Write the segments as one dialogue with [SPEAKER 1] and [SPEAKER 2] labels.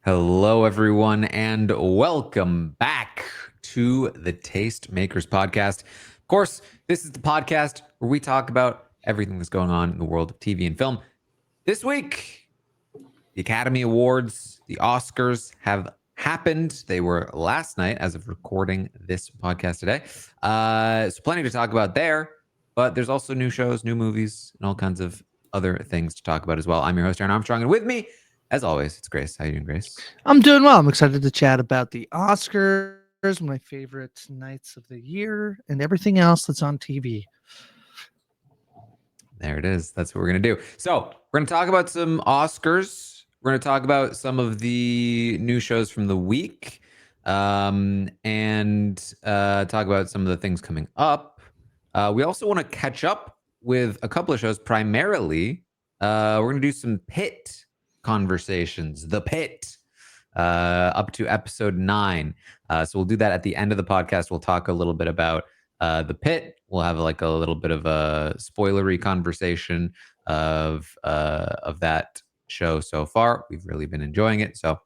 [SPEAKER 1] Hello, everyone, and welcome back to the Tastemakers podcast. Of course, this is the podcast where we talk about everything that's going on in the world of TV and film. This week, the Academy Awards, the Oscars have happened. They were last night as of recording this podcast today. So plenty to talk about there, but there's also new shows, new movies, and all kinds of other things to talk about as well. I'm your host, Taran Armstrong, and with me, as always, it's Grace. How you doing, Grace?
[SPEAKER 2] I'm doing well. I'm excited to chat about the Oscars, my favorite nights of the year, and everything else that's on TV.
[SPEAKER 1] There it is. That's what we're going to do. So we're going to talk about some Oscars. We're going to talk about some of the new shows from the week and talk about some of the things coming up. We also want to catch up with a couple of shows. Primarily, we're going to do some Pitt conversations. The Pitt. Up to episode 9. So we'll do that at the end of the podcast. We'll talk a little bit about the Pitt. We'll have like a little bit of a spoilery conversation of that show so far. We've really been enjoying it. So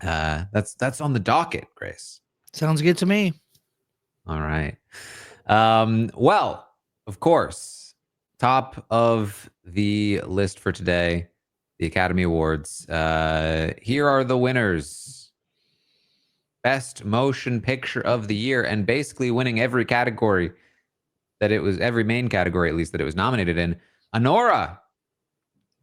[SPEAKER 1] that's on the docket, Grace.
[SPEAKER 2] Sounds good to me.
[SPEAKER 1] All right. Well, of course, top of the list for today, the Academy Awards. Here are the winners. Best Motion Picture of the Year, and basically winning every category every main category at least that it was nominated in. Anora.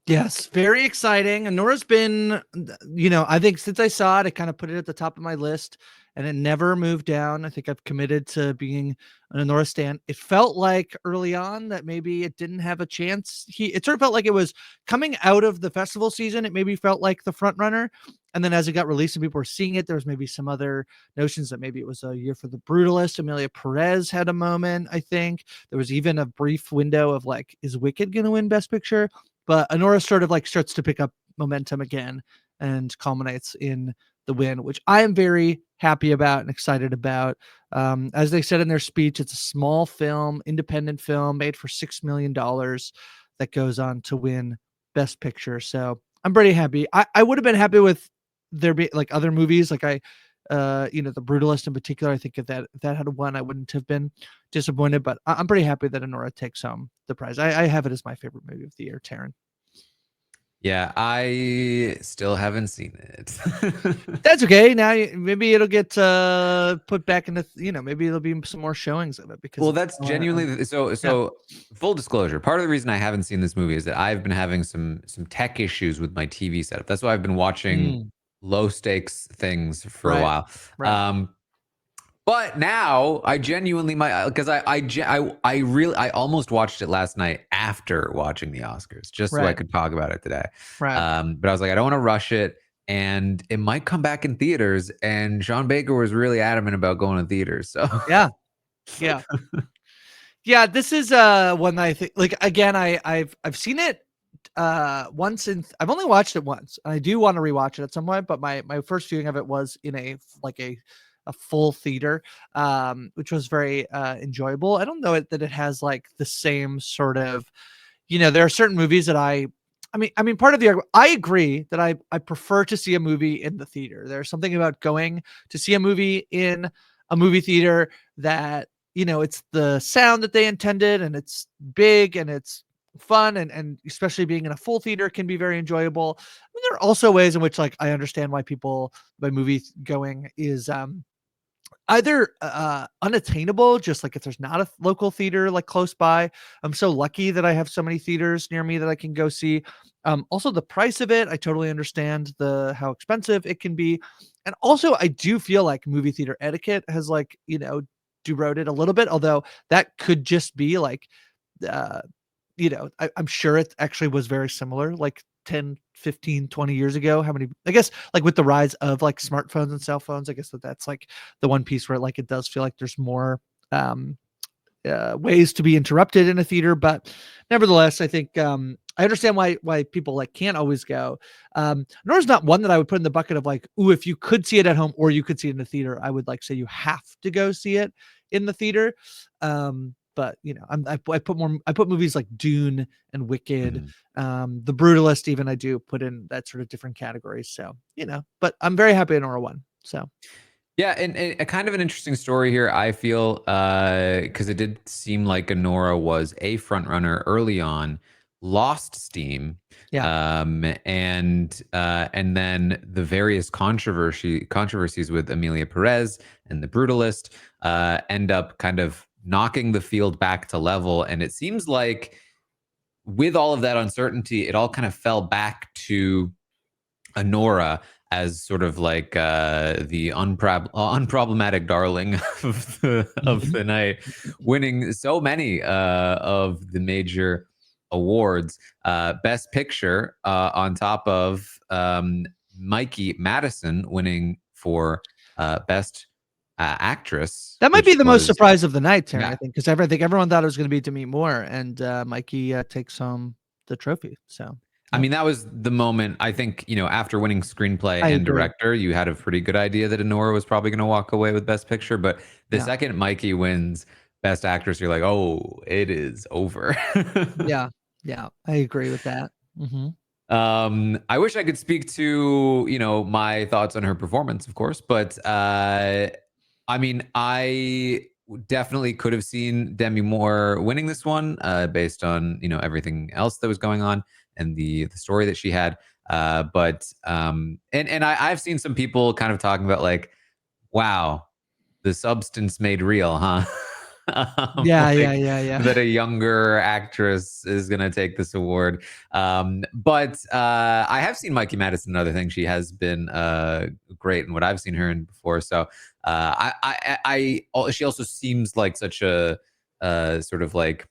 [SPEAKER 2] Yes, very exciting. Anora's been, I think since I saw it, I kind of put it at the top of my list and it never moved down. I think I've committed to being an Anora stan. It felt like early on that maybe it didn't have a chance. It sort of felt like it was coming out of the festival season. It maybe felt like the front runner. And then as it got released and people were seeing it, there was maybe some other notions that maybe it was a year for the brutalist. Amelia Perez had a moment, I think. There was even a brief window of like, is Wicked going to win Best Picture? But Anora sort of like starts to pick up momentum again and culminates in the win, which I am very happy about and excited about. As they said in their speech, it's a small film, independent film made for $6 million that goes on to win Best Picture. So I'm pretty happy. I would have been happy with there be like other movies, like The Brutalist in particular. I think if that had won, I wouldn't have been disappointed, but I'm pretty happy that Anora takes home the prize. I have it as my favorite movie of the year, Taran.
[SPEAKER 1] Yeah, I still haven't seen it.
[SPEAKER 2] That's okay. Now maybe it'll get put back in the, maybe there'll be some more showings of it because.
[SPEAKER 1] Well, that's genuinely so. Full disclosure, part of the reason I haven't seen this movie is that I've been having some tech issues with my TV setup. That's why I've been watching low stakes things for a while.
[SPEAKER 2] Right.
[SPEAKER 1] But now I genuinely might, because I almost watched it last night after watching the Oscars, just so I could talk about it today.
[SPEAKER 2] Right.
[SPEAKER 1] But I was like, I don't want to rush it, and it might come back in theaters. And Sean Baker was really adamant about going to theaters. So
[SPEAKER 2] yeah. Yeah, this is one that I think, like, again, I've seen it once, and I've only watched it once. I do want to rewatch it at some point, but my first viewing of it was in a full theater, which was very enjoyable. I don't know that it has like the same sort of, there are certain movies that I mean, part of the, I agree that I prefer to see a movie in the theater. There's something about going to see a movie in a movie theater that, it's the sound that they intended, and it's big and it's fun, and especially being in a full theater can be very enjoyable. I mean, there are also ways in which, like, I understand why movie going is either unattainable, just like if there's not a local theater like close by. I'm so lucky that I have so many theaters near me that I can go see. Also the price of it, I totally understand how expensive it can be. And also I do feel like movie theater etiquette has, like, eroded a little bit, although that could just be like, I'm sure it actually was very similar like 10, 15, 20 years ago. I guess, like, with the rise of like smartphones and cell phones, I guess that's like the one piece where, like, it does feel like there's more ways to be interrupted in a theater. But nevertheless, I think I understand why people like can't always go. Nor is not one that I would put in the bucket of like, ooh, if you could see it at home or you could see it in the theater, I would like say you have to go see it in the theater. but I put movies like Dune and Wicked,
[SPEAKER 1] Mhm.
[SPEAKER 2] The Brutalist, even I do put in that sort of different categories. So but I'm very happy Nora won. So
[SPEAKER 1] Yeah, and a kind of an interesting story here, I feel, because it did seem like Honora was a front runner early on, lost steam,
[SPEAKER 2] yeah,
[SPEAKER 1] and then the various controversies with Amelia Perez and The Brutalist end up kind of knocking the field back to level, and it seems like with all of that uncertainty, it all kind of fell back to Honora as sort of like the unproblematic darling of
[SPEAKER 2] Mhm.
[SPEAKER 1] the night, winning so many of the major awards. Best Picture on top of Mikey Madison winning for Best Actress,
[SPEAKER 2] That might be
[SPEAKER 1] which
[SPEAKER 2] the most
[SPEAKER 1] was,
[SPEAKER 2] surprise of the night, Taran,
[SPEAKER 1] yeah.
[SPEAKER 2] I think, because I think everyone thought it was going to be Demi Moore, and Mikey takes home the trophy. So,
[SPEAKER 1] I
[SPEAKER 2] yep.
[SPEAKER 1] mean, that was the moment. I think, after winning screenplay
[SPEAKER 2] I
[SPEAKER 1] and
[SPEAKER 2] agree.
[SPEAKER 1] director, you had a pretty good idea that Honora was probably going to walk away with Best Picture. But the
[SPEAKER 2] Yeah,
[SPEAKER 1] second Mikey wins Best Actress, you're like, oh, it is over.
[SPEAKER 2] yeah, yeah. I agree with that. Hmm.
[SPEAKER 1] I wish I could speak to, my thoughts on her performance, of course, but I mean, I definitely could have seen Demi Moore winning this one, based on, everything else that was going on and the story that she had. I've seen some people kind of talking about like, wow, the substance made real, huh?
[SPEAKER 2] Yeah, yeah,
[SPEAKER 1] Like
[SPEAKER 2] yeah, yeah.
[SPEAKER 1] that a younger actress is going to take this award. But I have seen Mikey Madison and other things. She has been great in what I've seen her in before. So she also seems like such a sort of like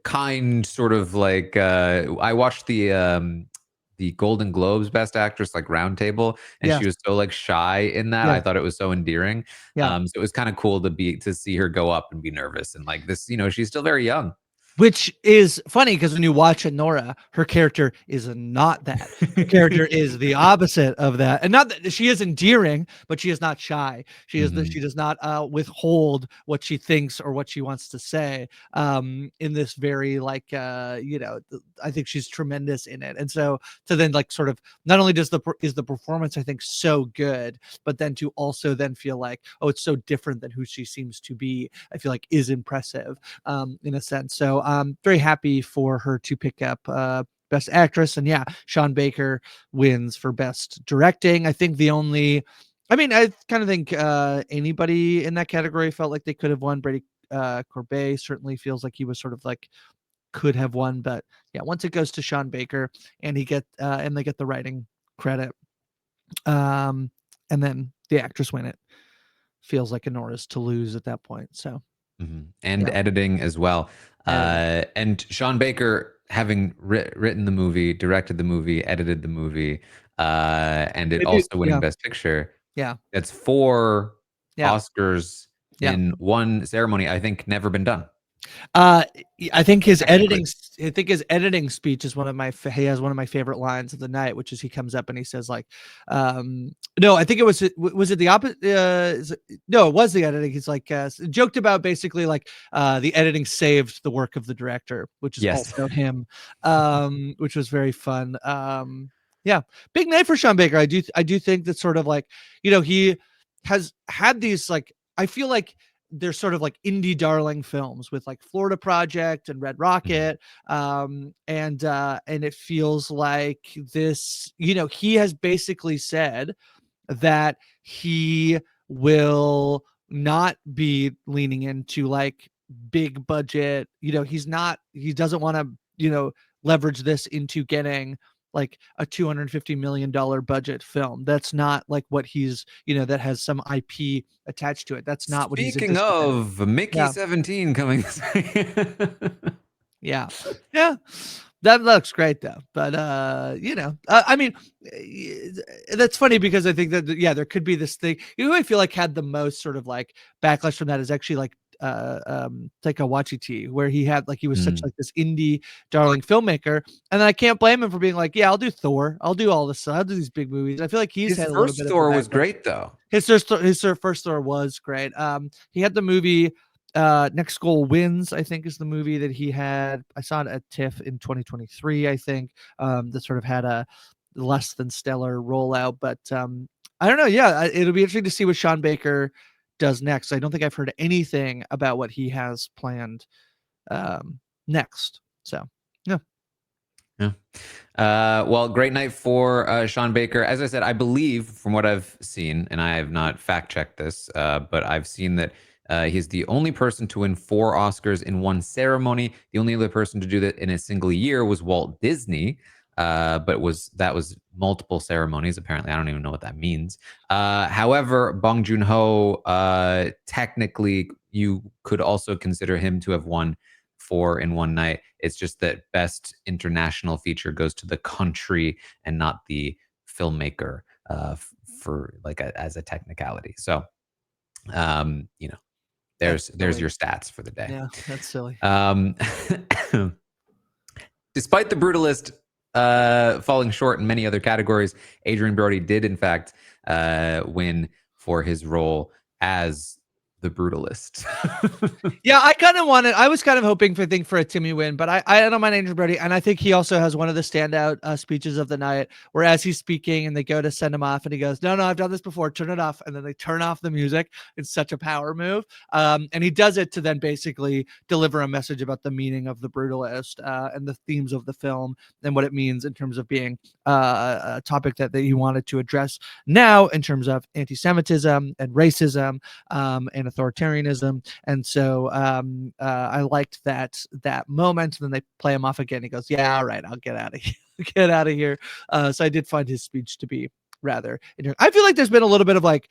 [SPEAKER 1] kind sort of like I watched the Golden Globes Best Actress like roundtable, and she
[SPEAKER 2] Yes,
[SPEAKER 1] was so like shy in that.
[SPEAKER 2] yes,
[SPEAKER 1] I thought it was so endearing.
[SPEAKER 2] yeah.
[SPEAKER 1] So it was kind of cool to see her go up and be nervous and like this. She's still very young.
[SPEAKER 2] Which is funny because when you watch Nora, her character is not that. Her character is the opposite of that, and not that she is endearing, but she is not shy. She
[SPEAKER 1] Mhm.
[SPEAKER 2] does not withhold what she thinks or what she wants to say. In this very like I think she's tremendous in it, and so to then like sort of not only is the performance I think so good, but then to also then feel like, oh, it's so different than who she seems to be, I feel like is impressive in a sense. So I'm very happy for her to pick up Best Actress. And yeah, Sean Baker wins for Best Directing. I kind of think anybody in that category felt like they could have won. Brady Corbet certainly feels like he was sort of like could have won, but yeah, once it goes to Sean Baker and they get the writing credit, um, and then the actress win it, feels like Honora's to lose at that point. So
[SPEAKER 1] And
[SPEAKER 2] yeah,
[SPEAKER 1] editing as well.
[SPEAKER 2] editing.
[SPEAKER 1] And Sean Baker having written the movie, directed the movie, edited the movie, and it
[SPEAKER 2] Maybe
[SPEAKER 1] also winning
[SPEAKER 2] yeah,
[SPEAKER 1] Best Picture.
[SPEAKER 2] yeah,
[SPEAKER 1] That's four
[SPEAKER 2] yeah,
[SPEAKER 1] Oscars
[SPEAKER 2] yeah.
[SPEAKER 1] in one ceremony. I think never been done
[SPEAKER 2] Uh, I think
[SPEAKER 1] technically.
[SPEAKER 2] his editing speech is he has one of my favorite lines of the night, which is he comes up and he says like, no, I think was it the opposite? No, it was the editing. He's like, joked about basically like, the editing saved the work of the director, which is
[SPEAKER 1] Yes.
[SPEAKER 2] also him, which was very fun. Yeah, big night for Sean Baker. I do think that sort of like, he has had these like, I feel like they're sort of like indie darling films with like Florida Project and Red
[SPEAKER 1] Mhm.
[SPEAKER 2] Rocket, and it feels like this. He has basically said that he will not be leaning into like big budget. He doesn't want to leverage this into getting like a $250 million budget film. That's not like what that has some IP attached to it. That's not what he's
[SPEAKER 1] Speaking
[SPEAKER 2] interested in.
[SPEAKER 1] of Mickey
[SPEAKER 2] Yeah,
[SPEAKER 1] 17 coming.
[SPEAKER 2] yeah, yeah. That looks great though. But I mean, that's funny because I think that yeah, there could be this thing. Who I feel like had the most sort of like backlash from that is actually like Taika Waititi, where he was such
[SPEAKER 1] Mm.
[SPEAKER 2] like this indie darling filmmaker, and I can't blame him for being like, yeah, I'll do Thor, I'll do all this, I'll do these big movies. I feel like he's
[SPEAKER 1] His
[SPEAKER 2] had a little
[SPEAKER 1] first
[SPEAKER 2] bit of a
[SPEAKER 1] Thor was
[SPEAKER 2] backlash.
[SPEAKER 1] great though.
[SPEAKER 2] His first Thor was great. He had the movie. Next Goal Wins, I think, is the movie that he had. I saw it at TIFF in 2023, I think. That sort of had a less than stellar rollout, but I don't know. Yeah, it'll be interesting to see what Sean Baker does next. I don't think I've heard anything about what he has planned next. So, yeah.
[SPEAKER 1] Yeah. Well, great night for Sean Baker. As I said, I believe from what I've seen, and I have not fact checked this, but I've seen that he's the only person to win 4 Oscars in one ceremony. The only other person to do that in a single year was Walt Disney. But that was multiple ceremonies. Apparently, I don't even know what that means. However, Bong Joon-ho, technically, you could also consider him to have won 4 in one night. It's just that best international feature goes to the country and not the filmmaker for like as a technicality. So, there's your stats for the day.
[SPEAKER 2] Yeah, that's silly.
[SPEAKER 1] Despite The Brutalist falling short in many other categories, Adrien Brody did in fact win for his role as the Brutalist.
[SPEAKER 2] Yeah, I was kind of hoping for a Timmy win, but I don't mind Adrien Brody, and I think he also has one of the standout speeches of the night, where as he's speaking and they go to send him off, and he goes, "No, I've done this before. Turn it off," and then they turn off the music. It's such a power move, and he does it to then basically deliver a message about the meaning of the Brutalist and the themes of the film and what it means in terms of being a topic that he wanted to address now in terms of anti-Semitism and racism and authoritarianism. And so I liked that moment. And then they play him off again. He goes, "Yeah, all right, I'll get out of here." Get out of here. So I did find his speech to be rather interesting. I feel like there's been a little bit of like,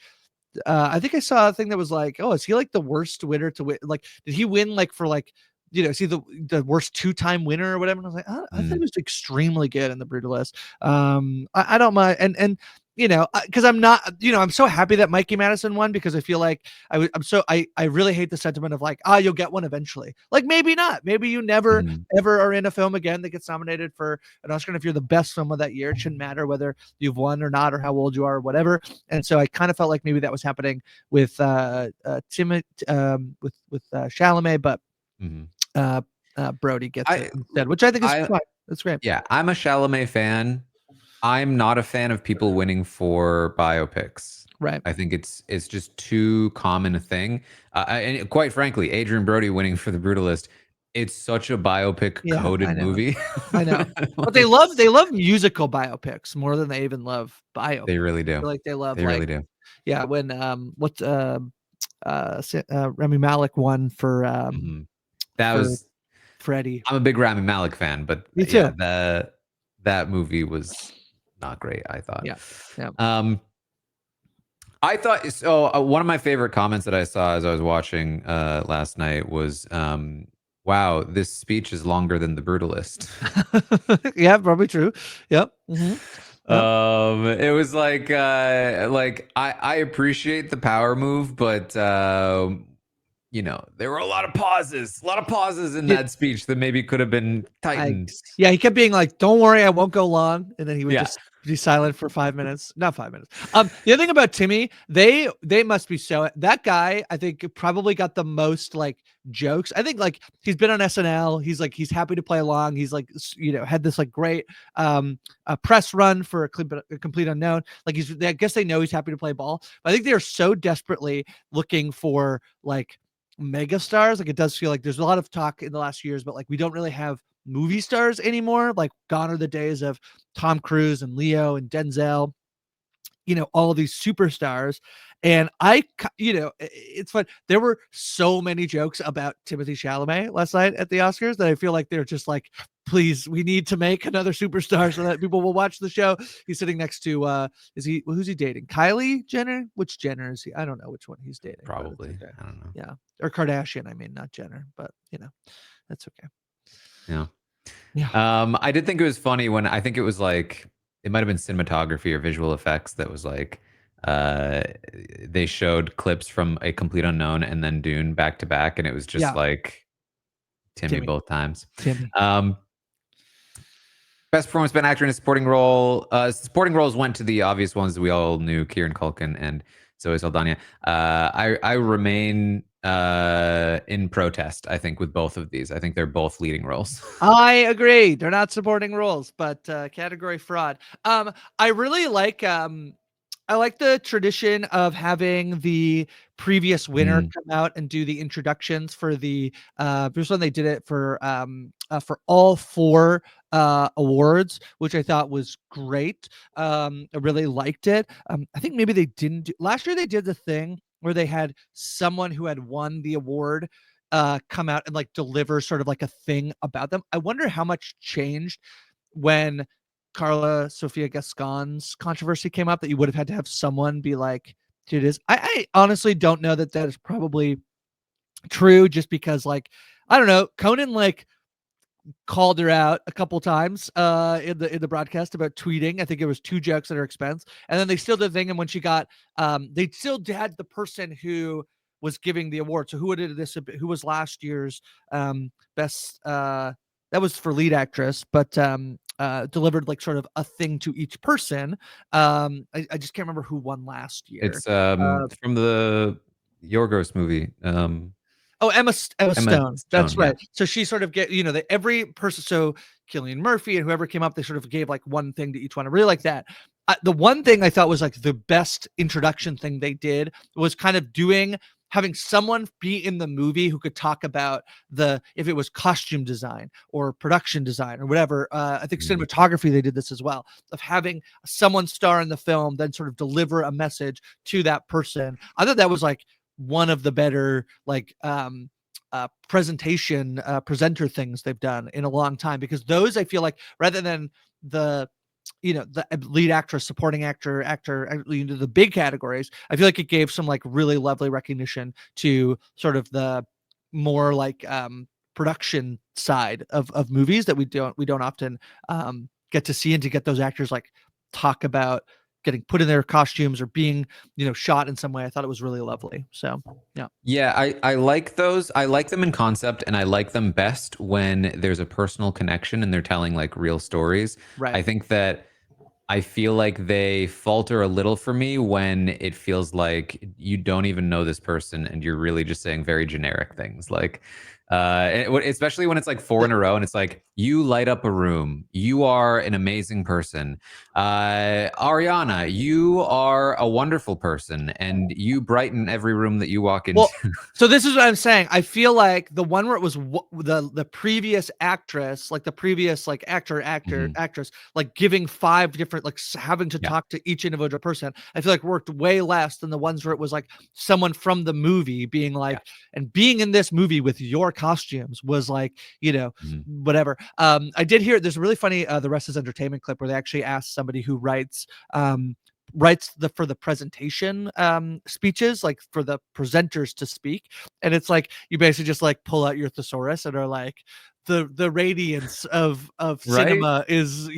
[SPEAKER 2] I think I saw a thing that was like, "Oh, is he like the worst winner to win? Like, did he win like for like, is he the worst 2-time winner or whatever?" And I was like, I think it was extremely good in the Brutalist. I don't mind, and because I'm not, I'm so happy that Mikey Madison won, because I feel like I really hate the sentiment of like, you'll get one eventually. Like, maybe not. Maybe you never ever are in a film again that gets nominated for an Oscar. And if you're the best film of that year, it shouldn't matter whether you've won or not, or how old you are or whatever. And so I kind of felt like maybe that was happening with Chalamet, but Brody gets it instead, which I think is fine. That's great.
[SPEAKER 1] Yeah, I'm a Chalamet fan. I'm not a fan of people winning for biopics.
[SPEAKER 2] Right.
[SPEAKER 1] I think it's just too common a thing. And quite frankly, Adrien Brody winning for The Brutalist, it's such a biopic coded movie.
[SPEAKER 2] I know. But they love musical biopics more than they even love biopics.
[SPEAKER 1] They really do.
[SPEAKER 2] I feel like they love,
[SPEAKER 1] really do.
[SPEAKER 2] Yeah, when Rami Malek won for
[SPEAKER 1] that was
[SPEAKER 2] Freddie.
[SPEAKER 1] I'm a big Rami Malek fan, but
[SPEAKER 2] me too.
[SPEAKER 1] Yeah, that movie was not great, I thought.
[SPEAKER 2] Yeah.
[SPEAKER 1] I thought so. One of my favorite comments that I saw as I was watching last night was, "Wow, this speech is longer than The Brutalist."
[SPEAKER 2] Yeah, probably true. Yep. Mm-hmm. Yep.
[SPEAKER 1] It was like I appreciate the power move, but there were a lot of pauses in that speech that maybe could have been tightened.
[SPEAKER 2] He kept being like, "Don't worry, I won't go long," and then he would just be silent for 5 minutes. Not 5 minutes. The other thing about Timmy, they must be that guy, I think, probably got the most like jokes. I think like he's been on SNL. He's happy to play along. He's like, had this like great press run for a complete unknown. Like I guess they know he's happy to play ball. But I think they're so desperately looking for like mega stars. Like, it does feel like there's a lot of talk in the last years, but like we don't really have movie stars anymore. Like, gone are the days of Tom Cruise and Leo and Denzel, all of these superstars. And it's fun. There were so many jokes about Timothée Chalamet last night at the Oscars that I feel like they're just like, please, we need to make another superstar so that people will watch the show. He's sitting next to who's he dating? Kylie Jenner? Which Jenner is he? I don't know which one he's dating.
[SPEAKER 1] Probably.
[SPEAKER 2] Okay.
[SPEAKER 1] I don't know.
[SPEAKER 2] Yeah. Or Kardashian, I mean, not Jenner, but that's okay.
[SPEAKER 1] Yeah.
[SPEAKER 2] Yeah.
[SPEAKER 1] I did think it was funny when I think it was like, it might have been cinematography or visual effects that was like, they showed clips from A Complete Unknown and then Dune back to back, and it was just like Timmy both times.
[SPEAKER 2] Timmy.
[SPEAKER 1] Best performance by an actor in a supporting role. Supporting roles went to the obvious ones that we all knew: Kieran Culkin and Zoe Saldana. I remain in protest, I think, with both of these. I think they're both leading roles.
[SPEAKER 2] I agree. They're not supporting roles, but category fraud. I really I like the tradition of having the previous winner
[SPEAKER 1] Mm,
[SPEAKER 2] come out and do the introductions for the first one. They did it for all four awards, which I thought was great. I really liked it. I think maybe they didn't do last year. They did the thing where they had someone who had won the award come out and like deliver sort of like a thing about them. I wonder how much changed when Carla Sofia Gascon's controversy came up, that you would have had to have someone be like, "Dude, it is." I honestly don't know that that is probably true, just because like I don't know, Conan like called her out a couple times in the broadcast about tweeting. I think it was 2 jokes at her expense. And then they still did the thing, and when she got they still had the person who was giving the award. So who did this, who was last year's best that was for lead actress, but delivered like sort of a thing to each person. I just can't remember who won last year.
[SPEAKER 1] it's
[SPEAKER 2] Uh,
[SPEAKER 1] from the Yorgos movie.
[SPEAKER 2] Oh, Emma
[SPEAKER 1] Emma
[SPEAKER 2] Stone.
[SPEAKER 1] Stone.
[SPEAKER 2] That's
[SPEAKER 1] Yeah.
[SPEAKER 2] right. So she sort of get, every person. So Killian Murphy and whoever came up, they sort of gave like one thing to each one. I really like that. The one thing I thought was like the best introduction thing they did was kind of having someone be in the movie who could talk about if it was costume design or production design or whatever. I think
[SPEAKER 1] Mm.
[SPEAKER 2] cinematography, they did this as well, of having someone star in the film, then sort of deliver a message to that person. I thought that was like one of the better like presenter things they've done in a long time, because those, I feel like, rather than the the lead actress, supporting actor, the big categories, I feel like it gave some like really lovely recognition to sort of the more like production side of movies that we don't often get to see, and to get those actors like talk about getting put in their costumes or being shot in some way. I thought it was really lovely. So yeah.
[SPEAKER 1] Yeah, I like those. I like them in concept, and I like them best when there's a personal connection and they're telling like real stories. I
[SPEAKER 2] Right.
[SPEAKER 1] think that I feel like they falter a little for me when it feels like you don't even know this person and you're really just saying very generic things. Like, especially when it's like 4 in a row and it's like, you light up a room. You are an amazing person. Ariana, you are a wonderful person and you brighten every room that you walk into.
[SPEAKER 2] Well, so this is what I'm saying. I feel like the one where it was the previous actress, like the previous like
[SPEAKER 1] Mhm.
[SPEAKER 2] actress, like giving 5 different, like having to
[SPEAKER 1] Yeah.
[SPEAKER 2] talk to each individual person, I feel like worked way less than the ones where it was like someone from the movie being like,
[SPEAKER 1] Yes.
[SPEAKER 2] and being in this movie with your costumes was like,
[SPEAKER 1] Mhm.
[SPEAKER 2] whatever. I did hear there's a really funny The Rest is Entertainment clip where they actually asked somebody who writes for the presentation speeches, like for the presenters to speak, and it's like you basically just like pull out your thesaurus and are like, the radiance of
[SPEAKER 1] Right?
[SPEAKER 2] cinema is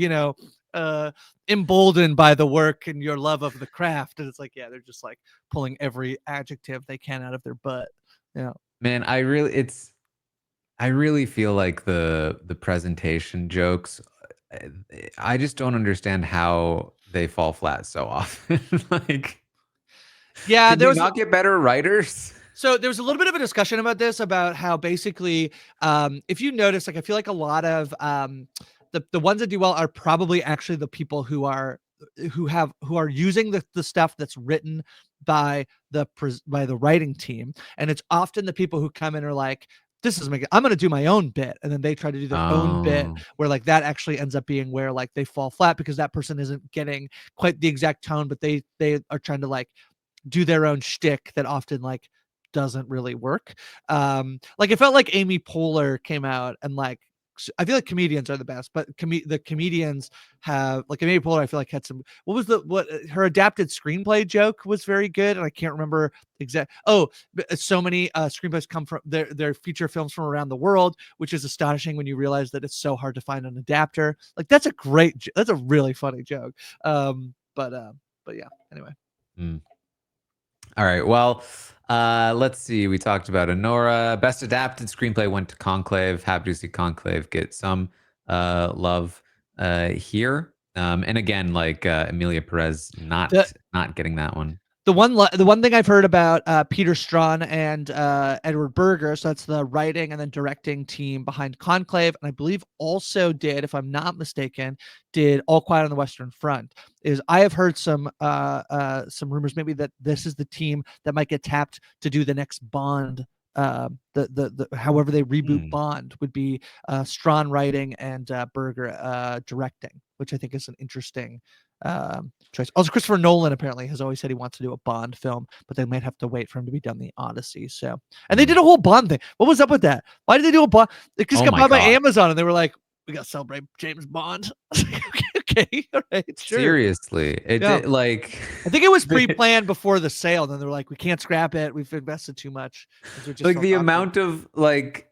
[SPEAKER 2] emboldened by the work and your love of the craft. And it's like, yeah, they're just like pulling every adjective they can out of their butt. Yeah.
[SPEAKER 1] Man, I really feel like the presentation jokes, uh, I just don't understand how they fall flat so often. Like,
[SPEAKER 2] Yeah,
[SPEAKER 1] can
[SPEAKER 2] there
[SPEAKER 1] we
[SPEAKER 2] was
[SPEAKER 1] not get better writers?
[SPEAKER 2] So there was a little bit of a discussion about this, about how basically, if you notice, like I feel like a lot of the ones that do well are probably actually the people who are using the stuff that's written by by the writing team, and it's often the people who come in are like, this is making, I'm going to do my own bit, and then they try to do their own bit,
[SPEAKER 1] Oh,
[SPEAKER 2] where like that actually ends up being where like they fall flat, because that person isn't getting quite the exact tone, but they are trying to like do their own shtick that often like doesn't really work. Like it felt like Amy Poehler came out and like, I feel like comedians are the best, but the comedians have like Amy Poehler, I feel like had some, what her adapted screenplay joke was very good, and I can't remember exact. Oh, so many screenplays come from their feature films from around the world, which is astonishing when you realize that it's so hard to find an adapter. Like that's a really funny joke. But yeah. Anyway.
[SPEAKER 1] mm. All right. Well, let's see. We talked about Honora. Best adapted screenplay went to Conclave. Happy to see Conclave get some love here. And again, like Emilia Perez
[SPEAKER 2] The
[SPEAKER 1] not getting that one.
[SPEAKER 2] The one thing I've heard about Peter Strawn and Edward Berger, so that's the writing and then directing team behind Conclave, and I believe also did, if I'm not mistaken, did All Quiet on the Western Front. Is I have heard some rumors maybe that this is the team that might get tapped to do the next Bond. The however they reboot Bond would be Strawn writing and Berger directing, which I think is an interesting choice. Also, Christopher Nolan apparently has always said he wants to do a Bond film, but they might have to wait for him to be done the Odyssey. So, and they did a whole Bond thing. What was up with that? Why did they do a Bond? It just got bought by Amazon, and they were like, "We got to celebrate James Bond." Okay, all right, sure.
[SPEAKER 1] Seriously, did, like
[SPEAKER 2] I think it was pre-planned before the sale. Then they were like, "We can't scrap it. We've invested too much."
[SPEAKER 1] Like the amount of like.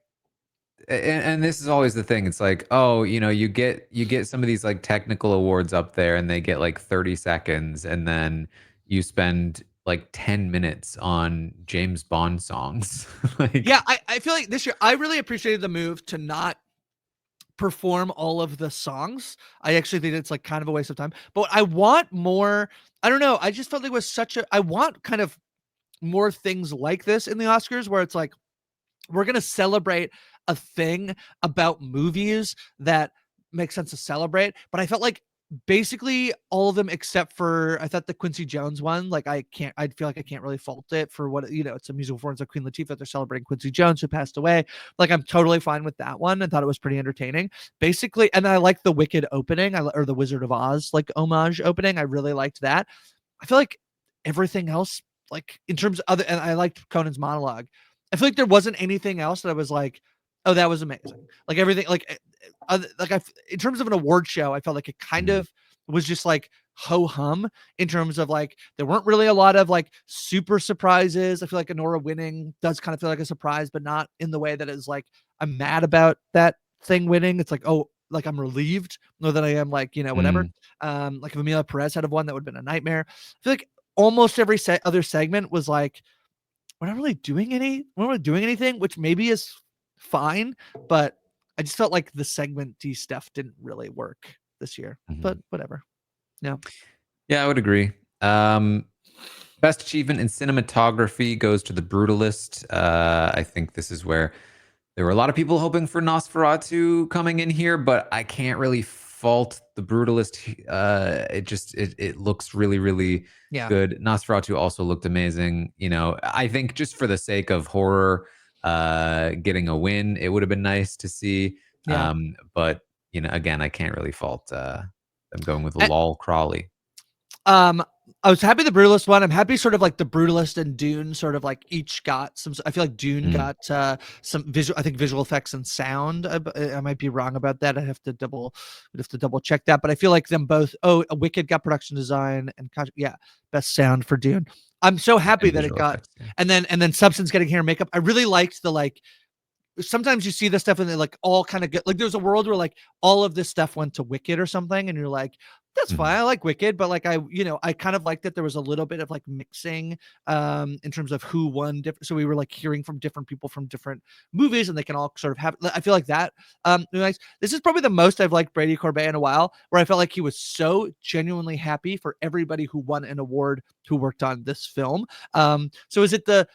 [SPEAKER 1] And this is always the thing. It's like, oh, you get some of these like technical awards up there and they get like 30 seconds and then you spend like 10 minutes on James Bond songs.
[SPEAKER 2] Like, yeah, I feel like this year I really appreciated the move to not perform all of the songs. I actually think it's like kind of a waste of time, but I want more. I don't know. I just felt like it was I want kind of more things like this in the Oscars where it's like, we're going to celebrate a thing about movies that makes sense to celebrate. But I felt like basically all of them except for, I thought the Quincy Jones one, like I feel like I can't really fault it for what, it's a musical performance of Queen Latifah. They're celebrating Quincy Jones who passed away. Like I'm totally fine with that one and thought it was pretty entertaining. Basically, and I like the Wicked opening or the Wizard of Oz like homage opening. I really liked that. I feel like everything else, like in terms of other, and I liked Conan's monologue. I feel like there wasn't anything else that I was like, oh, that was amazing. Like everything, in terms of an award show, I felt like it kind of was just like ho hum in terms of like, there weren't really a lot of like super surprises. I feel like Anora winning does kind of feel like a surprise, but not in the way that is like, I'm mad about that thing winning. It's like, oh, like I'm relieved more than I am like, whatever. Like if Amelia Perez had won, that would have been a nightmare. I feel like almost every other segment was like, we're not really doing anything, which maybe is fine, but I just felt like the segment-y stuff didn't really work this year, but whatever. Yeah.
[SPEAKER 1] Yeah, I would agree. Best achievement in cinematography goes to The Brutalist. I think this is where there were a lot of people hoping for Nosferatu coming in here, but I can't really fault The Brutalist. It looks really, really good. Nosferatu also looked amazing. I think just for the sake of horror, getting a win, it would have been nice to see.
[SPEAKER 2] Yeah.
[SPEAKER 1] But again, I can't really fault them going with Lol Crawley.
[SPEAKER 2] I was happy the Brutalist one. I'm happy sort of like the Brutalist and Dune sort of like each got some. I feel like Dune got some visual effects and sound. I might be wrong about that. I'd have to double check that. But I feel like them both. Oh, Wicked got production design and best sound for Dune. I'm so happy that it got effects, and then Substance getting hair and makeup. I really liked the like. Sometimes you see this stuff and they like all kind of get like there's a world where like all of this stuff went to Wicked or something and you're like, that's fine. I like Wicked, but like I kind of liked that there was a little bit of like mixing in terms of who won different. So we were like hearing from different people from different movies and they can all sort of have, I feel like that nice. This is probably the most I've liked Brady Corbet in a while, where I felt like he was so genuinely happy for everybody who won an award who worked on this film. So was it the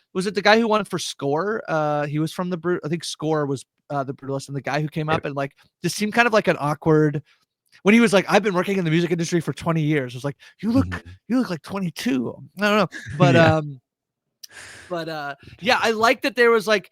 [SPEAKER 2] guy who won for score? He was from I think score was the Brutalist, and the guy who came up and like just seemed kind of like an awkward when he was like, I've been working in the music industry for 20 years. It was like, you look like 22. I don't know. But I like that there was like,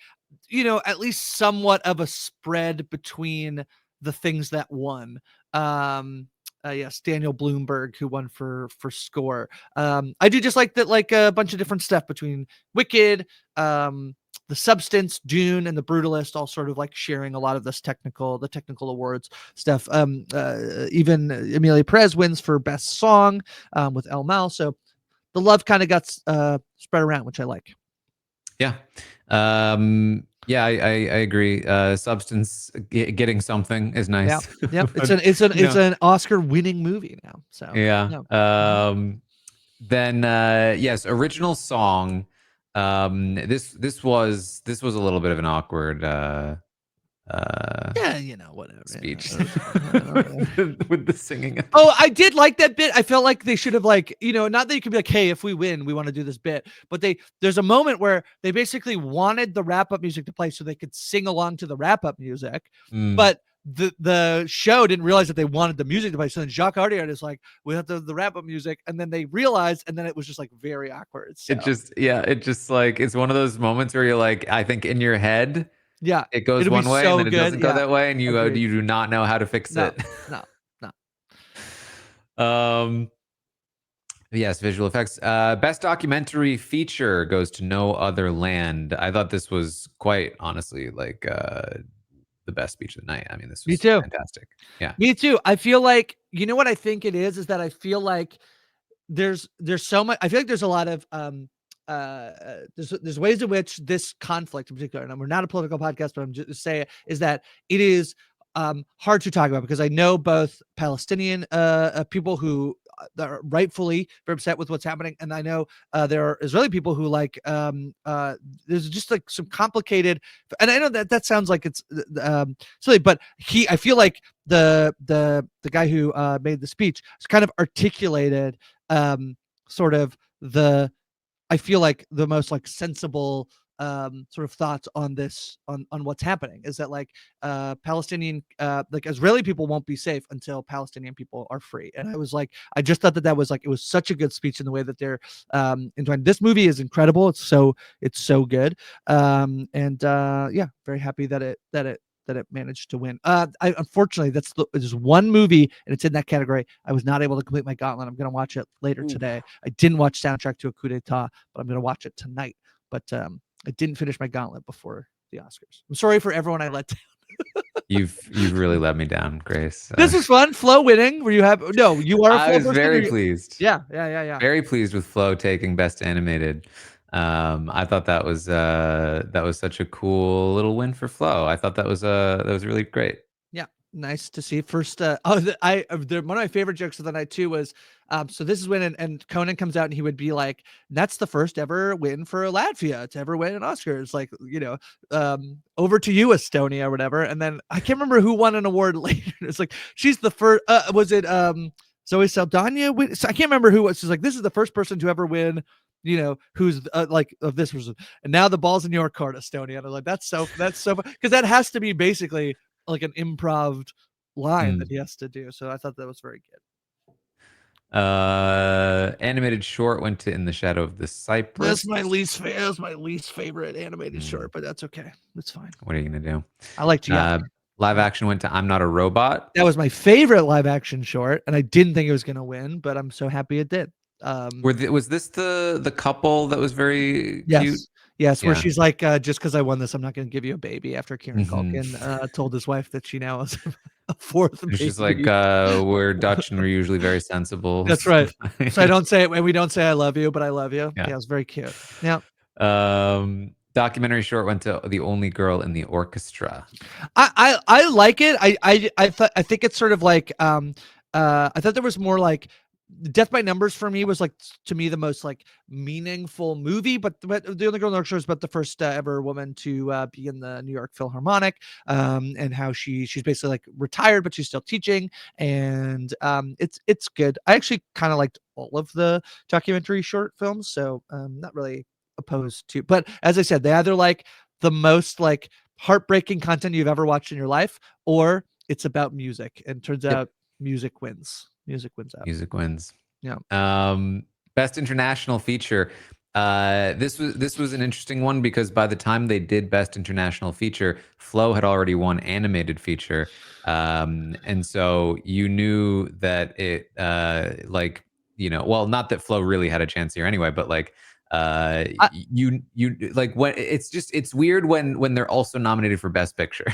[SPEAKER 2] at least somewhat of a spread between the things that won. Yes, Daniel Bloomberg, who won for score. I do just like that, like a bunch of different stuff between Wicked, The Substance, Dune, and The Brutalist, all sort of like sharing a lot of this technical awards stuff. Even Amelia Perez wins for best song with El Mal. So the love kind of got spread around, which I like.
[SPEAKER 1] Yeah. Yeah, I agree. Substance getting something is nice.
[SPEAKER 2] Yeah. It's an Oscar winning movie now. So
[SPEAKER 1] yeah. Then yes, original song. This was a little bit of an awkward
[SPEAKER 2] Yeah, whatever.
[SPEAKER 1] speech
[SPEAKER 2] Yeah.
[SPEAKER 1] with the singing.
[SPEAKER 2] Oh, I did like that bit. I felt like they should have not that you could be like, hey, if we win, we want to do this bit. But there's a moment where they basically wanted the wrap-up music to play so they could sing along to the wrap-up music. But the show didn't realize that they wanted the music to play. So then Jacques Audiard is like, we have the wrap-up music, and then they realized, and then it was just like very awkward. So.
[SPEAKER 1] It just like it's one of those moments where you're like, I think in your head,
[SPEAKER 2] yeah,
[SPEAKER 1] it goes
[SPEAKER 2] one
[SPEAKER 1] way, and then it doesn't go that way, and you do not know how to fix it.
[SPEAKER 2] No.
[SPEAKER 1] Yes, visual effects. Best documentary feature goes to No Other Land. I thought this was quite honestly like the best speech of the night. I mean, this was fantastic. Yeah.
[SPEAKER 2] Me too. I feel like, what I think it is that I feel like there's so much. I feel like there's a lot of there's ways in which this conflict in particular, and we're not a political podcast, but I'm just saying is that it is hard to talk about because I know both Palestinian people who are rightfully very upset with what's happening, and I know there are Israeli people who there's just like some complicated, and I know that sounds like it's silly, but I feel like the guy who made the speech has kind of articulated sort of I feel like the most like sensible sort of thoughts on this on what's happening is that Palestinian like Israeli people won't be safe until Palestinian people are free. And I just thought that was it was such a good speech in the way that they're enjoying. This movie is incredible. It's so good. Yeah, very happy that it managed to win. Unfortunately, there's one movie and it's in that category. I was not able to complete my gauntlet. I'm going to watch it later today. I didn't watch Soundtrack to a Coup d'etat, but I'm going to watch it tonight. But I didn't finish my gauntlet before the Oscars. I'm sorry for everyone I let down.
[SPEAKER 1] You've really let me down, Grace.
[SPEAKER 2] This was fun. Flo winning. Were you happy? No, you are.
[SPEAKER 1] I was very pleased.
[SPEAKER 2] Yeah.
[SPEAKER 1] Very pleased with Flo taking Best Animated. I thought that was such a cool little win for Flo. I thought that was really great.
[SPEAKER 2] Yeah, nice to see. First, one of my favorite jokes of the night too was, so this is when and Conan comes out and he would be like, "That's the first ever win for Latvia to ever win an Oscar." It's like, over to you, Estonia, or whatever. And then I can't remember who won an award later. It's like she's the first. Was it Zoe Saldana? So I can't remember who was. She's like, this is the first person to ever win. Who's of this person, and now the ball's in your court, Estonia. And I was like, that's so because that has to be basically like an improv line that he has to do. So I thought that was very good.
[SPEAKER 1] Animated short went to In the Shadow of the Cypress.
[SPEAKER 2] That's my least favorite animated short, but that's okay. That's fine.
[SPEAKER 1] What are you gonna do?
[SPEAKER 2] I like
[SPEAKER 1] live action went to I'm Not a Robot.
[SPEAKER 2] That was my favorite live action short, and I didn't think it was gonna win, but I'm so happy it did.
[SPEAKER 1] Was this the couple that was very cute?
[SPEAKER 2] Yes, where she's like, just because I won this, I'm not going to give you a baby. After Kieran Culkin told his wife that she now has a fourth baby.
[SPEAKER 1] She's like, we're Dutch and we're usually very sensible.
[SPEAKER 2] That's right. So I don't say it, and we don't say I love you, but I love you. Yeah, it was very cute. Yeah.
[SPEAKER 1] Documentary short went to The Only Girl in the Orchestra.
[SPEAKER 2] I like it. I think it's sort of like I thought there was more like Death by Numbers for me was like to me the most like meaningful movie, but The Only Girl in the Orchestra is about the first ever woman to be in the New York Philharmonic, and how she's basically like retired but she's still teaching, and it's good. I actually kind of liked all of the documentary short films, so not really opposed to, but as I said, they either like the most like heartbreaking content you've ever watched in your life, or it's about music, and turns out music wins. Music wins out.
[SPEAKER 1] Music wins.
[SPEAKER 2] Yeah.
[SPEAKER 1] Best international feature. This was an interesting one because by the time they did Best International Feature, Flo had already won Animated Feature, and so you knew that it well, not that Flo really had a chance here anyway, but like you like when it's weird when they're also nominated for Best Picture.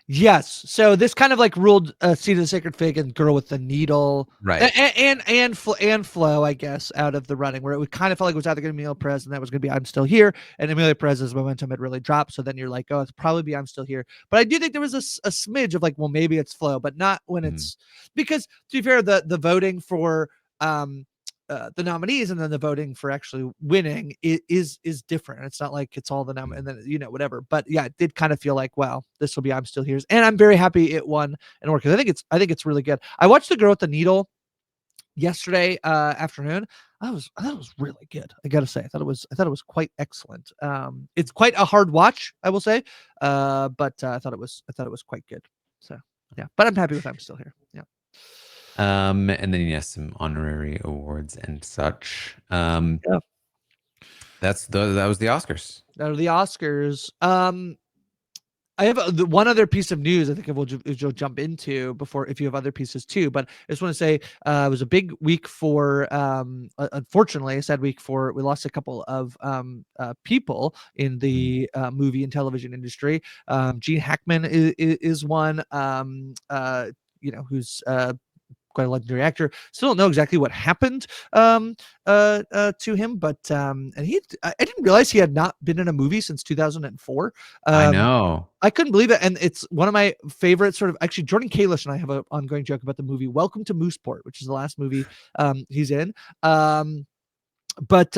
[SPEAKER 2] Yes. So this kind of like ruled Seed of the Sacred Fig and Girl with the Needle,
[SPEAKER 1] right?
[SPEAKER 2] And Flo, I guess, out of the running, where it kind of felt like it was either going to be Emilio Perez and that was going to be I'm Still Here, and Emilio Perez's momentum had really dropped. So then you're like, oh, it's probably be I'm Still Here. But I do think there was a smidge of like, well, maybe it's Flo, but not when it's because to be fair, the voting for the nominees and then the voting for actually winning is different. It's not like it's all the and then whatever. But yeah, it did kind of feel like, wow, this will be I'm Still Here's, and I'm very happy it won an award because I think it's really good. I watched The Girl with the Needle yesterday afternoon. I thought it was really good. I gotta say, I thought it was quite excellent. It's quite a hard watch, I will say, but I thought it was quite good. So yeah, but I'm happy with I'm Still Here. Yeah.
[SPEAKER 1] And then yes, some honorary awards and such.
[SPEAKER 2] Yeah.
[SPEAKER 1] That was the Oscars.
[SPEAKER 2] That are the Oscars. I have one other piece of news I think we'll jump into before if you have other pieces too. But I just want to say it was a big week for, unfortunately, a sad week for, we lost a couple of people in the movie and television industry. Gene Hackman is one, who's quite a legendary actor. Still don't know exactly what happened to him, but and I didn't realize he had not been in a movie since 2004.
[SPEAKER 1] I know.
[SPEAKER 2] I couldn't believe it, and it's one of my favorite sort of. Actually, Jordan Kalish and I have an ongoing joke about the movie Welcome to Mooseport, which is the last movie he's in. But